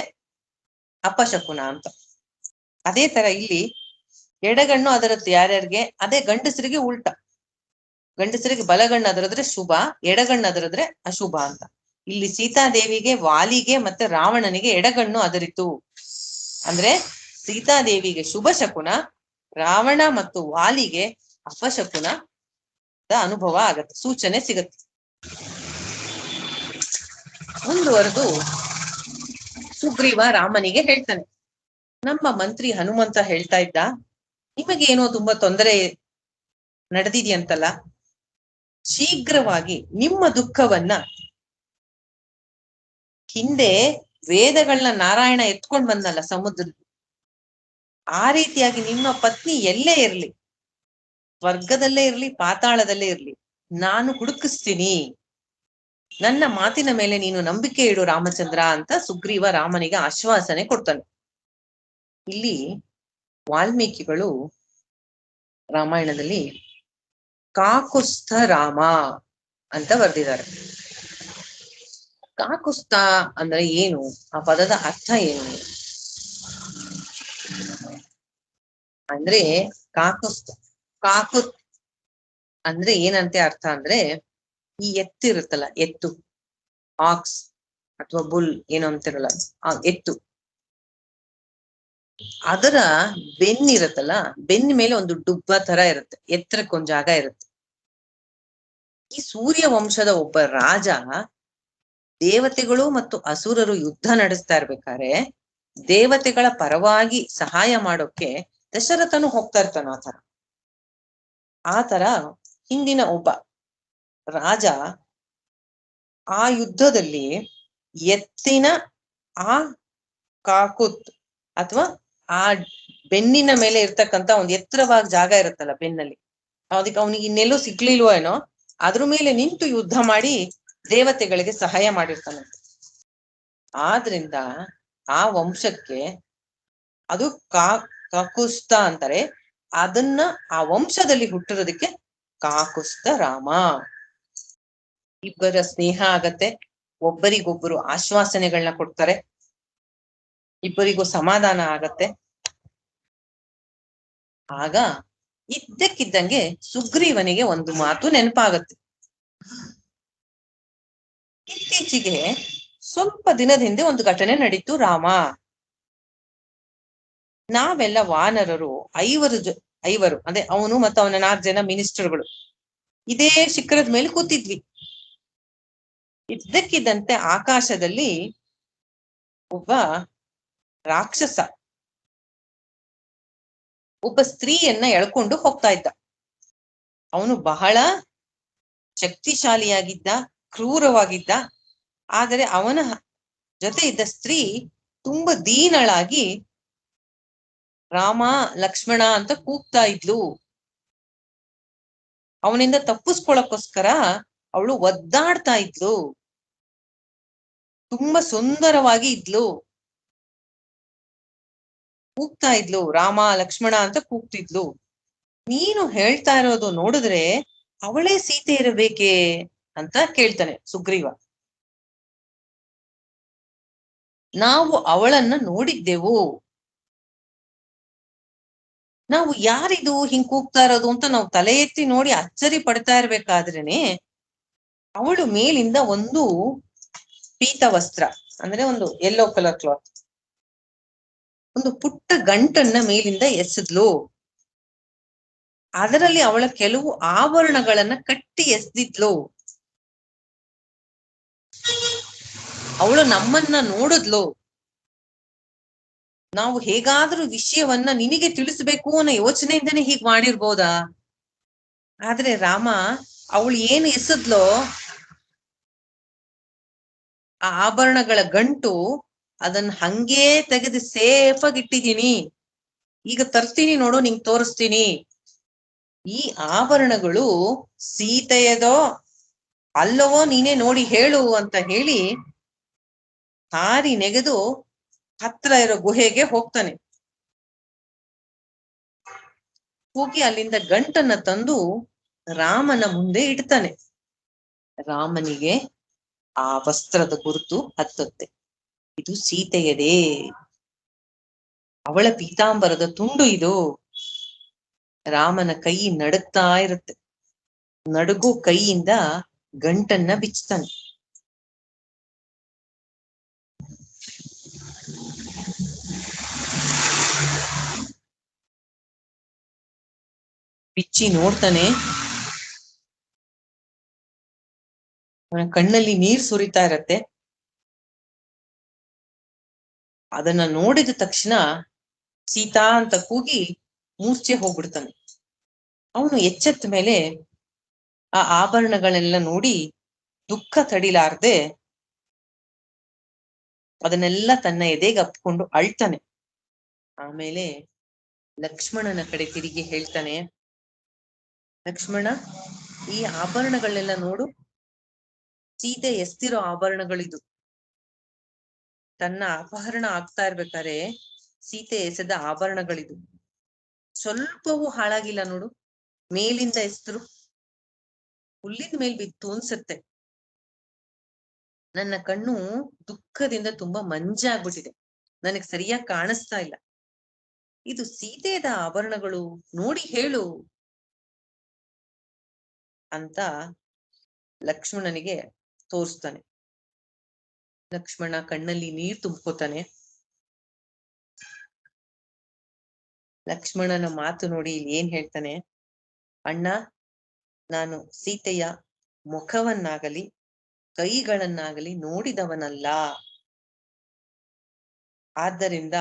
ಅಪಶಕುನ ಅಂತ. ಅದೇ ತರ ಇಲ್ಲಿ ಎಡಗಣ್ಣು ಅದರದ್ದು ಯಾರ್ಯಾರಿಗೆ, ಅದೇ ಗಂಡಸರಿಗೆ ಉಲ್ಟ. ಗಂಡಸರಿಗೆ ಬಲಗಣ್ಣು ಅದರದ್ರೆ ಶುಭ, ಎಡಗಣ್ಣು ಅದರದ್ರೆ ಅಶುಭ ಅಂತ. ಇಲ್ಲಿ ಸೀತಾದೇವಿಗೆ, ವಾಲಿಗೆ ಮತ್ತೆ ರಾವಣನಿಗೆ ಎಡಗಣ್ಣು ಅದರಿತು ಅಂದ್ರೆ ಸೀತಾದೇವಿಗೆ ಶುಭ ಶಕುನ, ರಾವಣ ಮತ್ತು ವಾಲಿಗೆ ಅಪಶಕುನ ಅನುಭವ ಆಗತ್ತೆ, ಸೂಚನೆ ಸಿಗತ್ತೆ. ಮುಂದುವರೆದು ಸುಗ್ರೀವ ರಾಮನಿಗೆ ಹೇಳ್ತಾನೆ, ನಮ್ಮ ಮಂತ್ರಿ ಹನುಮಂತ ಹೇಳ್ತಾ ಇದ್ದ, ನಿಮಗೇನೋ ತುಂಬಾ ತೊಂದರೆ ನಡೆದಿದೆಯಂತಲ್ಲ, ಶೀಘ್ರವಾಗಿ ನಿಮ್ಮ ದುಃಖವನ್ನ, ಹಿಂದೆ ವೇದಗಳನ್ನ ನಾರಾಯಣ ಎತ್ಕೊಂಡ್ ಬಂದಲ್ಲ ಸಮುದ್ರ, ಆ ರೀತಿಯಾಗಿ ನಿಮ್ಮ ಪತ್ನಿ ಎಲ್ಲೇ ಇರ್ಲಿ, ಸ್ವರ್ಗದಲ್ಲೇ ಇರ್ಲಿ ಪಾತಾಳದಲ್ಲೇ ಇರ್ಲಿ, ನಾನು ಹುಡುಕಿಸ್ತೀನಿ, ನನ್ನ ಮಾತಿನ ಮೇಲೆ ನೀನು ನಂಬಿಕೆ ಇಡು ರಾಮಚಂದ್ರ ಅಂತ ಸುಗ್ರೀವ ರಾಮನಿಗೆ ಆಶ್ವಾಸನೆ ಕೊಡ್ತಾನೆ. ಇಲ್ಲಿ ವಾಲ್ಮೀಕಿಗಳು ರಾಮಾಯಣದಲ್ಲಿ ಕಾಕುಸ್ಥ ರಾಮ ಅಂತ ಬರೆದಿದ್ದಾರೆ. ಕಾಕುಸ್ಥ ಅಂದ್ರೆ ಏನು, ಆ ಪದದ ಅರ್ಥ ಏನು ಅಂದ್ರೆ, ಕಾಕುತ್ ಅಂದ್ರೆ ಏನಂತೆ ಅರ್ಥ ಅಂದ್ರೆ, ಈ ಎತ್ತು ಇರುತ್ತಲ್ಲ, ಎತ್ತು, ಆಕ್ಸ್ ಅಥವಾ ಬುಲ್ ಏನೋ ಅಂತಿರಲ್ಲ, ಆ ಎತ್ತು, ಅದರ ಬೆನ್ನಿರುತ್ತಲ್ಲ, ಬೆನ್ನ ಮೇಲೆ ಒಂದು ಡುಬ್ಬ ತರ ಇರುತ್ತೆ, ಎತ್ತರಕ್ಕೊಂದ್ ಜಾಗ ಇರುತ್ತೆ. ಈ ಸೂರ್ಯ ವಂಶದ ಒಬ್ಬ ರಾಜ ದೇವತೆಗಳು ಮತ್ತು ಅಸುರರು ಯುದ್ಧ ನಡೆಸ್ತಾ ಇರ್ಬೇಕಾದ್ರೆ ದೇವತೆಗಳ ಪರವಾಗಿ ಸಹಾಯ ಮಾಡೋಕೆ ದಶರಥನು ಹೋಗ್ತಾ ಇರ್ತಾನ. ಆ ತರ ಹಿಂದಿನ ಒಬ್ಬ ರಾಜ ಆ ಯುದ್ಧದಲ್ಲಿ ಎತ್ತಿನ ಆ ಕಾಕುತ್ ಅಥವಾ ಆ ಬೆನ್ನಿನ ಮೇಲೆ ಇರ್ತಕ್ಕಂತ ಒಂದು ಎತ್ತರವಾದ ಜಾಗ ಇರುತ್ತಲ್ಲ ಬೆನ್ನಲ್ಲಿ, ಅದಕ್ಕೆ ಅವನಿಗೆ ಇನ್ನೆಲ್ಲೂ ಸಿಗ್ಲಿಲ್ವೋ ಏನೋ, ಅದ್ರ ಮೇಲೆ ನಿಂತು ಯುದ್ಧ ಮಾಡಿ ದೇವತೆಗಳಿಗೆ ಸಹಾಯ ಮಾಡಿರ್ತಾನೆ. ಆದ್ರಿಂದ ಆ ವಂಶಕ್ಕೆ ಅದು ಕಾಕುಸ್ಥ ಅಂತಾರೆ. ಅದನ್ನ ಆ ವಂಶದಲ್ಲಿ ಹುಟ್ಟಿರೋದಕ್ಕೆ ಕಾಕುಸ್ಥ ರಾಮ. ಇಬ್ಬರ ಸ್ನೇಹ ಆಗತ್ತೆ, ಒಬ್ಬರಿಗೊಬ್ಬರು ಆಶ್ವಾಸನೆಗಳನ್ನ ಕೊಡ್ತಾರೆ, ಇಬ್ಬರಿಗೂ ಸಮಾಧಾನ ಆಗತ್ತೆ. ಆಗ ಇದ್ದಕ್ಕಿದ್ದಂಗೆ ಸುಗ್ರೀವನಿಗೆ ಒಂದು ಮಾತು ನೆನಪಾಗತ್ತೆ. ಇತ್ತೀಚೆಗೆ ಸ್ವಲ್ಪ ದಿನದ ಹಿಂದೆ ಒಂದು ಘಟನೆ ನಡೀತು ರಾಮ. ನಾವೆಲ್ಲ ವಾನರರು ಐವರು ಅದೇ ಅವನು ಮತ್ತು ಅವನ 4 ಜನ ಮಿನಿಸ್ಟರ್ಗಳು ಇದೇ ಶಿಖರದ ಮೇಲೆ ಕೂತಿದ್ವಿ. ಇದ್ದಕ್ಕಿದ್ದಂತೆ ಆಕಾಶದಲ್ಲಿ ಒಬ್ಬ ರಾಕ್ಷಸ ಒಬ್ಬ ಸ್ತ್ರೀಯನ್ನ ಎಳ್ಕೊಂಡು ಹೋಗ್ತಾ ಇದ್ದ. ಅವನು ಬಹಳ ಶಕ್ತಿಶಾಲಿಯಾಗಿದ್ದ, ಕ್ರೂರವಾಗಿದ್ದ. ಆದರೆ ಅವನ ಜೊತೆ ಇದ್ದ ಸ್ತ್ರೀ ತುಂಬಾ ದೀನಳಾಗಿ ರಾಮ ಲಕ್ಷ್ಮಣ ಅಂತ ಕೂಗ್ತಾ ಇದ್ಲು. ಅವನಿಂದ ತಪ್ಪಿಸ್ಕೊಳಕ್ಕೋಸ್ಕರ ಅವಳು ಒದ್ದಾಡ್ತಾ ಇದ್ಲು. ತುಂಬಾ ಸುಂದರವಾಗಿ ಇದ್ಲು, ಕೂಗ್ತಾ ಇದ್ಲು, ರಾಮ ಲಕ್ಷ್ಮಣ ಅಂತ ಕೂಗ್ತಿದ್ಲು. ನೀನು ಹೇಳ್ತಾ ಇರೋದು ನೋಡಿದ್ರೆ ಅವಳೇ ಸೀತೆ ಇರಬೇಕೆ ಅಂತ ಕೇಳ್ತಾನೆ ಸುಗ್ರೀವ. ನಾವು ಅವಳನ್ನ ನೋಡಿದ್ದೆವು, ನಾವು ಯಾರಿದು ಹಿಂಗ್ ಕೂಗ್ತಾ ಇರೋದು ಅಂತ ನಾವು ತಲೆ ಎತ್ತಿ ನೋಡಿ ಅಚ್ಚರಿ ಪಡ್ತಾ ಇರ್ಬೇಕಾದ್ರೇನೆ ಅವಳು ಮೇಲಿಂದ ಒಂದು ಪೀತ ವಸ್ತ್ರ ಅಂದ್ರೆ ಒಂದು ಯೆಲ್ಲೋ ಕಲರ್ ಕ್ಲಾತ್, ಒಂದು ಪುಟ್ಟ ಗಂಟನ್ನ ಮೇಲಿಂದ ಎಸೆದ್ಲು. ಅದರಲ್ಲಿ ಅವಳ ಕೆಲವು ಆಭರಣಗಳನ್ನ ಕಟ್ಟಿ ಎಸ್ದಿದ್ಲು. ಅವಳು ನಮ್ಮನ್ನ ನೋಡಿದ್ಲು. ನಾವು ಹೇಗಾದ್ರೂ ವಿಷಯವನ್ನ ನಿನಗೆ ತಿಳಿಸ್ಬೇಕು ಅನ್ನೋ ಯೋಚನೆಯಿಂದನೇ ಹೀಗ್ ಮಾಡಿರ್ಬೋದಾ? ಆದ್ರೆ ರಾಮ, ಅವಳು ಏನು ಎಸದ್ಲೋ ಆ ಆಭರಣಗಳ ಗಂಟು, ಅದನ್ನ ಹಂಗೇ ತೆಗೆದು ಸೇಫ್ ಆಗಿ ಇಟ್ಟಿದ್ದೀನಿ, ಈಗ ತರ್ತೀನಿ ನೋಡು, ನಿಂಗ್ ತೋರಿಸ್ತೀನಿ. ಈ ಆಭರಣಗಳು ಸೀತೆಯದೋ ಅಲ್ಲವೋ ನೀನೇ ನೋಡಿ ಹೇಳು ಅಂತ ಹೇಳಿ ಹಾರಿ ನೆಗೆದು ಹತ್ರ ಇರೋ ಗುಹೆಗೆ ಹೋಗ್ತಾನೆ. ಹೋಗಿ ಅಲ್ಲಿಂದ ಗಂಟನ್ನ ತಂದು ರಾಮನ ಮುಂದೆ ಇಡ್ತಾನೆ. ರಾಮನಿಗೆ ಆ ವಸ್ತ್ರದ ಗುರುತು ಹತ್ತುತ್ತೆ. ಇದು ಸೀತೆಯದೇ, ಅವಳ ಪೀತಾಂಬರದ ತುಂಡು ಇದು. ರಾಮನ ಕೈ ನಡುಗ್ತಾ ಇರುತ್ತೆ. ನಡುಗು ಕೈಯಿಂದ ಗಂಟನ್ನ ಬಿಚ್ತಾನೆ. ಬಿಚ್ಚಿ ನೋಡ್ತಾನೆ. ಅವನ ಕಣ್ಣಲ್ಲಿ ನೀರ್ ಸುರಿತಾ ಇರತ್ತೆ. ಅದನ್ನ ನೋಡಿದ ತಕ್ಷಣ ಸೀತಾ ಅಂತ ಕೂಗಿ ಮೂರ್ಛೆ ಹೋಗ್ಬಿಡ್ತಾನೆ. ಅವನು ಎಚ್ಚೆತ್ತ ಮೇಲೆ ಆ ಆಭರಣಗಳೆಲ್ಲ ನೋಡಿ ದುಃಖ ತಡಿಲಾರ್ದೆ ಅದನ್ನೆಲ್ಲ ತನ್ನ ಎದೆಗೆ ಅಪ್ಕೊಂಡು ಅಳ್ತಾನೆ. ಆಮೇಲೆ ಲಕ್ಷ್ಮಣನ ಕಡೆ ತಿರುಗಿ ಹೇಳ್ತಾನೆ, ಲಕ್ಷ್ಮಣ, ಈ ಆಭರಣಗಳೆಲ್ಲ ನೋಡು, ಸೀತೆ ಎಸ್ತಿರೋ ಆಭರಣಗಳಿದು. ತನ್ನ ಅಪಹರಣ ಆಗ್ತಾ ಇರ್ಬೇಕಾದ್ರೆ ಸೀತೆ ಎಸೆದ ಆಭರಣಗಳಿದು. ಸ್ವಲ್ಪವೂ ಹಾಳಾಗಿಲ್ಲ ನೋಡು. ಮೇಲಿಂದ ಎಸ್ತರು ಹುಲ್ಲಿನ ಮೇಲ್ ಬಿತ್ತು ಅನ್ಸತ್ತೆ. ನನ್ನ ಕಣ್ಣು ದುಃಖದಿಂದ ತುಂಬಾ ಮಂಜಾಗ್ಬಿಟ್ಟಿದೆ. ನನಗ್ ಸರಿಯಾಗಿ ಕಾಣಿಸ್ತಾ ಇಲ್ಲ. ಇದು ಸೀತೆಯದ ಆಭರಣಗಳು, ನೋಡಿ ಹೇಳು ಅಂತ ಲಕ್ಷ್ಮಣನಿಗೆ ತೋರಿಸ್ತಾನೆ. ಲಕ್ಷ್ಮಣ ಕಣ್ಣಲ್ಲಿ ನೀರ್ ತುಂಬ್ಕೋತಾನೆ. ಲಕ್ಷ್ಮಣನ ಮಾತು ನೋಡಿ ಇಲ್ಲಿ ಏನ್ ಹೇಳ್ತಾನೆ, ಅಣ್ಣ, ನಾನು ಸೀತೆಯ ಮುಖವನ್ನಾಗಲಿ ಕೈಗಳನ್ನಾಗಲಿ ನೋಡಿದವನಲ್ಲ. ಆದ್ದರಿಂದ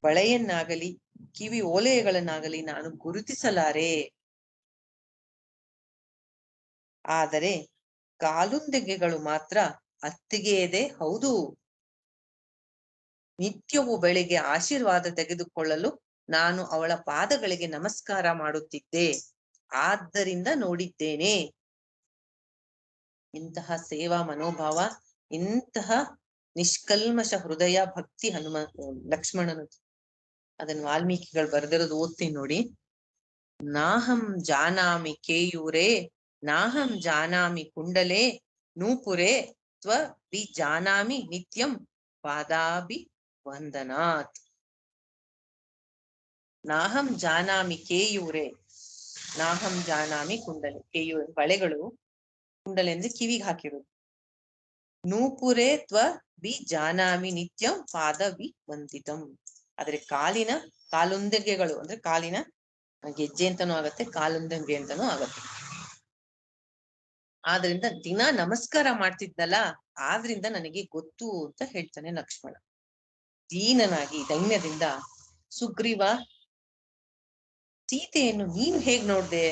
ಬಳೆಯನ್ನಾಗಲಿ ಕಿವಿ ಓಲೆಗಳನ್ನಾಗಲಿ ನಾನು ಗುರುತಿಸಲಾರೆ. ಆದರೆ ಕಾಲುಂದೆಗೆಗಳು ಮಾತ್ರ ಅತ್ತಿಗೆಯದೇ ಹೌದು. ನಿತ್ಯವೂ ಬೆಳಿಗ್ಗೆ ಆಶೀರ್ವಾದ ತೆಗೆದುಕೊಳ್ಳಲು ನಾನು ಅವಳ ಪಾದಗಳಿಗೆ ನಮಸ್ಕಾರ ಮಾಡುತ್ತಿದ್ದೆ, ಆದ್ದರಿಂದ ನೋಡಿದ್ದೇನೆ. ಇಂತಹ ಸೇವಾ ಮನೋಭಾವ, ಇಂತಹ ನಿಷ್ಕಲ್ಮಶ ಹೃದಯ ಭಕ್ತಿ ಲಕ್ಷ್ಮಣನದು. ಅದನ್ನ ವಾಲ್ಮೀಕಿಗಳು ಬರೆದಿರೋದು ಓದ್ತೀನಿ ನೋಡಿ. ನಾಹಂ ಜಾನಾಮಿ ಕೇಯೂರೇ, ನಾಹಂ ಜಾನಾಮಿ ಕುಂಡಲೇ, ನೂಪುರೇ ತ್ವ ವಿ ಜಾನಾಮಿ ನಿತ್ಯಂ ಪಾದಾಭಿ ವಂದನಾತ್. ನಾಹಂ ಜಾನಾಮಿ ಕೇಯೂರೇ, ನಾಹಂ ಜಾನಾಮಿ ಕುಂಡಲೆ. ಕೇಯೂರ ಬಳೆಗಳು, ಕುಂಡಲೆ ಅಂದ್ರೆ ಕಿವಿಗೆ ಹಾಕಿರೋದು. ನೂಪುರೇ ತ್ವ ವಿ ಜಾನಾಮಿ ನಿತ್ಯಂ ಪಾದಭಿ ವಂದಿತಂ. ಆದ್ರೆ ಕಾಲುಂದೆಗೆಗಳು ಅಂದ್ರೆ ಕಾಲಿನ ಗೆಜ್ಜೆ ಅಂತಾನೂ ಆಗತ್ತೆ, ಕಾಲುಂದೆಗೆ ಅಂತಾನೂ ಆಗತ್ತೆ. ಆದ್ರಿಂದ ದಿನ ನಮಸ್ಕಾರ ಮಾಡ್ತಿದ್ನಲ್ಲ, ಆದ್ರಿಂದ ನನಗೆ ಗೊತ್ತು ಅಂತ ಹೇಳ್ತಾನೆ ಲಕ್ಷ್ಮಣ. ದೀನನಾಗಿ ದೈನ್ಯದಿಂದ, ಸುಗ್ರೀವ, ಸೀತೆಯನ್ನು ನೀನ್ ಹೇಗ್ ನೋಡ್ದೆ?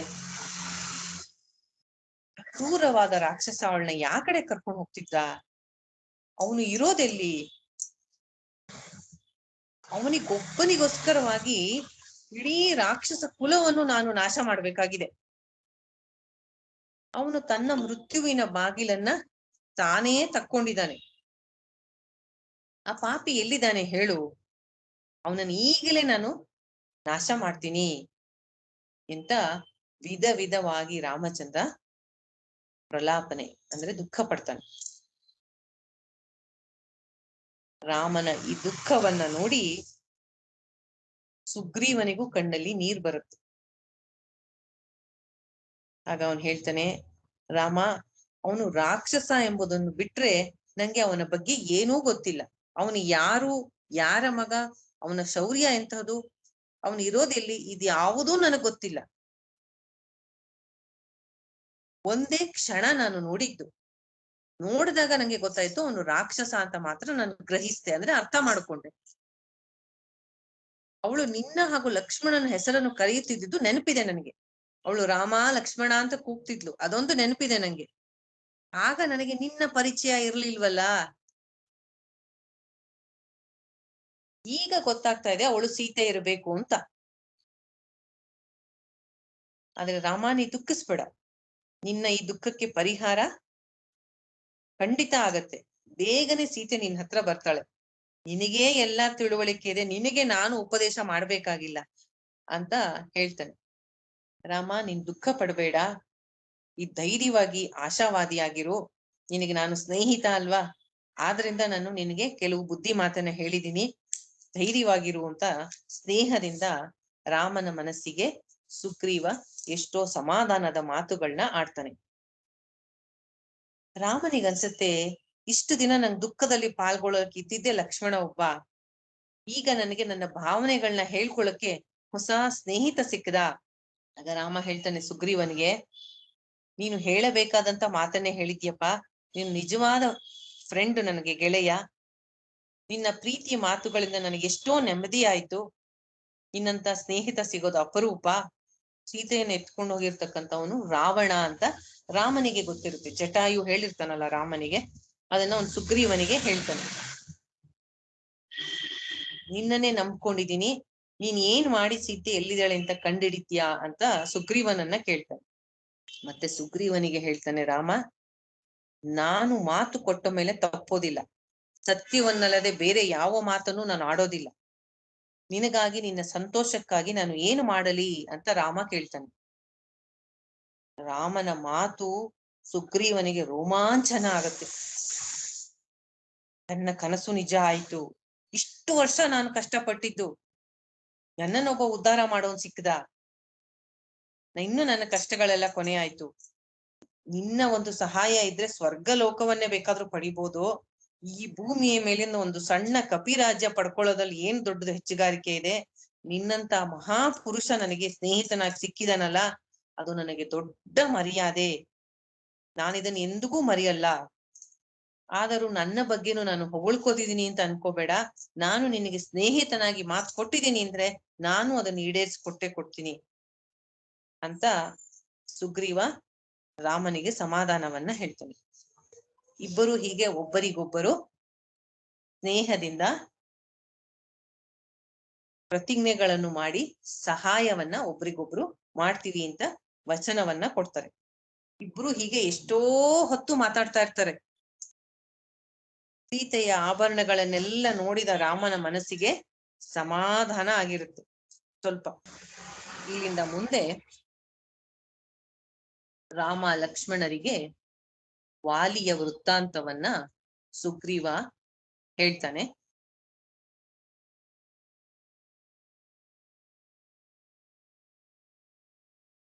ಕ್ರೂರವಾದ ರಾಕ್ಷಸ ಅವಳನ್ನ ಯಾ ಕಡೆ ಕರ್ಕೊಂಡು ಹೋಗ್ತಿದ್ದ? ಅವನು ಇರೋದೆಲ್ಲಿ? ಅವನಿಗೊಬ್ಬನಿಗೋಸ್ಕರವಾಗಿ ಇಡೀ ರಾಕ್ಷಸ ಕುಲವನ್ನು ನಾನು ನಾಶ ಮಾಡ್ಬೇಕಾಗಿದೆ. ಅವನು ತನ್ನ ಮೃತ್ಯುವಿನ ಬಾಗಿಲನ್ನ ತಾನೇ ತಕ್ಕೊಂಡಿದ್ದಾನೆ. ಆ ಪಾಪಿ ಎಲ್ಲಿದ್ದಾನೆ ಹೇಳು? ಅವನನ್ನು ಈಗಲೇ ನಾನು ನಾಶ ಮಾಡ್ತೀನಿ ಅಂತ ವಿಧವಾಗಿ ರಾಮಚಂದ್ರ ಪ್ರಲಾಪನೆ ಅಂದ್ರೆ ದುಃಖ ಪಡ್ತಾನೆ. ರಾಮನ ಈ ದುಃಖವನ್ನ ನೋಡಿ ಸುಗ್ರೀವನಿಗೂ ಕಣ್ಣಲ್ಲಿ ನೀರ್ ಬರುತ್ತೆ. ಆಗ ಅವನು ಹೇಳ್ತಾನೆ, ರಾಮ, ಅವನು ರಾಕ್ಷಸ ಎಂಬುದನ್ನು ಬಿಟ್ರೆ ನಂಗೆ ಅವನ ಬಗ್ಗೆ ಏನೂ ಗೊತ್ತಿಲ್ಲ. ಅವನು ಯಾರು, ಯಾರ ಮಗ, ಅವನ ಶೌರ್ಯ ಎಂತಹದು, ಅವನು ಇರೋದೆಲ್ಲಿ, ಇದು ಯಾವುದೂ ನನಗ್ ಗೊತ್ತಿಲ್ಲ. ಒಂದೇ ಕ್ಷಣ ನಾನು ನೋಡಿದಾಗ ನಂಗೆ ಗೊತ್ತಾಯ್ತು ಅವನು ರಾಕ್ಷಸ ಅಂತ ಮಾತ್ರ ನಾನು ಗ್ರಹಿಸ್ತೆ, ಅಂದ್ರೆ ಅರ್ಥ ಮಾಡ್ಕೊಂಡೆ. ಅವಳು ನಿನ್ನ ಹಾಗೂ ಲಕ್ಷ್ಮಣನ ಹೆಸರನ್ನು ಕರೆಯುತ್ತಿದ್ದು ನೆನಪಿದೆ ನನಗೆ. ಅವಳು ರಾಮ ಲಕ್ಷ್ಮಣ ಅಂತ ಕೂಗ್ತಿದ್ಲು, ಅದೊಂದು ನೆನಪಿದೆ ನಂಗೆ. ಆಗ ನನಗೆ ನಿನ್ನ ಪರಿಚಯ ಇರ್ಲಿಲ್ವಲ್ಲ. ಈಗ ಗೊತ್ತಾಗ್ತಾ ಇದೆ ಅವಳು ಸೀತೆ ಇರಬೇಕು ಅಂತ. ಆದ್ರೆ ರಾಮ, ನೀ ದುಃಖಿಸ್ಬೇಡ. ನಿನ್ನ ಈ ದುಃಖಕ್ಕೆ ಪರಿಹಾರ ಖಂಡಿತ ಆಗತ್ತೆ. ಬೇಗನೆ ಸೀತೆ ನಿನ್ ಹತ್ರ ಬರ್ತಾಳೆ. ನಿನಗೇ ಎಲ್ಲಾ ತಿಳುವಳಿಕೆ ಇದೆ, ನಿನಗೆ ನಾನು ಉಪದೇಶ ಮಾಡ್ಬೇಕಾಗಿಲ್ಲ ಅಂತ ಹೇಳ್ತಾನೆ. ರಾಮ, ನೀನ್ ದುಃಖ ಪಡಬೇಡ, ಈ ಧೈರ್ಯವಾಗಿ ಆಶಾವಾದಿಯಾಗಿರು. ನಿನಗೆ ನಾನು ಸ್ನೇಹಿತ ಅಲ್ವಾ, ಆದ್ರಿಂದ ನಾನು ನಿನಗೆ ಕೆಲವು ಬುದ್ಧಿ ಮಾತನ್ನ ಹೇಳಿದೀನಿ, ಧೈರ್ಯವಾಗಿರು ಅಂತ ಸ್ನೇಹದಿಂದ ರಾಮನ ಮನಸ್ಸಿಗೆ ಸುಗ್ರೀವ ಎಷ್ಟೋ ಸಮಾಧಾನದ ಮಾತುಗಳನ್ನ ಆಡ್ತಾನೆ. ರಾಮನಿಗನ್ಸತ್ತೆ, ಇಷ್ಟು ದಿನ ನಂಗೆ ದುಃಖದಲ್ಲಿ ಪಾಲ್ಗೊಳ್ಳೋಕೆ ಇದ್ದಿದ್ದೆ ಲಕ್ಷ್ಮಣ ಒಬ್ಬ, ಈಗ ನನಗೆ ನನ್ನ ಭಾವನೆಗಳನ್ನ ಹೇಳ್ಕೊಳಕ್ಕೆ ಹೊಸ ಸ್ನೇಹಿತ ಸಿಕ್ಕದ. ಆಗ ರಾಮ ಹೇಳ್ತಾನೆ ಸುಗ್ರೀವನಿಗೆ, ನೀನು ಹೇಳಬೇಕಾದಂತ ಮಾತನ್ನೇ ಹೇಳಿದ್ಯಪ್ಪ, ನೀನು ನಿಜವಾದ ಫ್ರೆಂಡ್, ನನಗೆ ಗೆಳೆಯ. ನಿನ್ನ ಪ್ರೀತಿಯ ಮಾತುಗಳಿಂದ ನನಗೆ ಎಷ್ಟೋ ನೆಮ್ಮದಿ ಆಯ್ತು. ನಿನ್ನಂತ ಸ್ನೇಹಿತ ಸಿಗೋದು ಅಪರೂಪ. ಸೀತೆಯನ್ನು ಎತ್ಕೊಂಡು ಹೋಗಿರ್ತಕ್ಕಂಥವನು ರಾವಣ ಅಂತ ರಾಮನಿಗೆ ಗೊತ್ತಿರುತ್ತೆ. ಜಟಾಯು ಹೇಳಿರ್ತಾನಲ್ಲ ರಾಮನಿಗೆ, ಅದನ್ನ ಅವ್ನು ಸುಗ್ರೀವನಿಗೆ ಹೇಳ್ತಾನೆ. ನಿನ್ನನ್ನೇ ನಂಬ್ಕೊಂಡಿದೀನಿ, ನೀನ್ ಏನ್ ಮಾಡಿ ಸೀತೆ ಎಲ್ಲಿದ್ದಾಳೆ ಅಂತ ಕಂಡಿಡಿತ್ಯಾ ಅಂತ ಸುಗ್ರೀವನನ್ನ ಕೇಳ್ತಾನೆ. ಮತ್ತೆ ಸುಗ್ರೀವನಿಗೆ ಹೇಳ್ತಾನೆ ರಾಮ, ನಾನು ಮಾತು ಕೊಟ್ಟ ಮೇಲೆ ತಪ್ಪೋದಿಲ್ಲ, ಸತ್ಯವನ್ನಲ್ಲದೆ ಬೇರೆ ಯಾವ ಮಾತನ್ನು ನಾನು ಆಡೋದಿಲ್ಲ. ನಿನಗಾಗಿ, ನಿನ್ನ ಸಂತೋಷಕ್ಕಾಗಿ ನಾನು ಏನು ಮಾಡಲಿ ಅಂತ ರಾಮ ಕೇಳ್ತಾನೆ. ರಾಮನ ಮಾತು ಸುಗ್ರೀವನಿಗೆ ರೋಮಾಂಚನ ಆಗತ್ತೆ. ನನ್ನ ಕನಸು ನಿಜ ಆಯ್ತು, ಇಷ್ಟು ವರ್ಷ ನಾನು ಕಷ್ಟಪಟ್ಟಿದ್ದು, ನನ್ನನ್ನೊಬ್ಬ ಉದ್ಧಾರ ಮಾಡೋನ್ ಸಿಕ್ಕದ, ಇನ್ನು ನನ್ನ ಕಷ್ಟಗಳೆಲ್ಲ ಕೊನೆ ಆಯ್ತು. ನಿನ್ನ ಒಂದು ಸಹಾಯ ಇದ್ರೆ ಸ್ವರ್ಗ ಲೋಕವನ್ನೇ ಬೇಕಾದ್ರೂ ಪಡಿಬೋದು, ಈ ಭೂಮಿಯ ಮೇಲಿಂದ ಒಂದು ಸಣ್ಣ ಕಪಿರಾಜ್ಯ ಪಡ್ಕೊಳ್ಳೋದ್ರಲ್ಲಿ ಏನ್ ದೊಡ್ಡದು ಹೆಚ್ಚುಗಾರಿಕೆ ಇದೆ. ನಿನ್ನಂತ ಮಹಾಪುರುಷ ನನಗೆ ಸ್ನೇಹಿತನಾಗಿ ಸಿಕ್ಕಿದನಲ್ಲ, ಅದು ನನಗೆ ದೊಡ್ಡ ಮರ್ಯಾದೆ, ನಾನಿದನ್ನ ಎಂದಿಗೂ ಮರೆಯಲ್ಲ. ಆದರೂ ನನ್ನ ಬಗ್ಗೆನೂ ನಾನು ಹೊಗಳ್ಕೋತಿದ್ದೀನಿ ಅಂತ ಅನ್ಕೋಬೇಡ. ನಾನು ನಿನಗೆ ಸ್ನೇಹಿತನಾಗಿ ಮಾತು ಕೊಟ್ಟಿದ್ದೀನಿ ಅಂದ್ರೆ ನಾನು ಅದನ್ನ ಈಡೇರಿಸ್ಕೊಟ್ಟೆ ಕೊಡ್ತೀನಿ ಅಂತ ಸುಗ್ರೀವ ರಾಮನಿಗೆ ಸಮಾಧಾನವನ್ನ ಹೇಳ್ತಾನೆ. ಇಬ್ಬರು ಹೀಗೆ ಒಬ್ಬರಿಗೊಬ್ಬರು ಸ್ನೇಹದಿಂದ ಪ್ರತಿಜ್ಞೆಗಳನ್ನು ಮಾಡಿ ಸಹಾಯವನ್ನ ಒಬ್ರಿಗೊಬ್ರು ಮಾಡ್ತೀವಿ ಅಂತ ವಚನವನ್ನ ಕೊಡ್ತಾರೆ. ಇಬ್ರು ಹೀಗೆ ಎಷ್ಟೋ ಹೊತ್ತು ಮಾತಾಡ್ತಾ ಇರ್ತಾರೆ. ಸೀತೆಯ ಆಭರಣಗಳನ್ನೆಲ್ಲ ನೋಡಿದ ರಾಮನ ಮನಸ್ಸಿಗೆ ಸಮಾಧಾನ ಆಗಿರುತ್ತೆ. ಸ್ವಲ್ಪ ಇಲ್ಲಿಂದ ಮುಂದೆ ರಾಮ ಲಕ್ಷ್ಮಣರಿಗೆ ವಾಲಿಯ ವೃತ್ತಾಂತವನ್ನ ಸುಗ್ರೀವ ಹೇಳ್ತಾನೆ.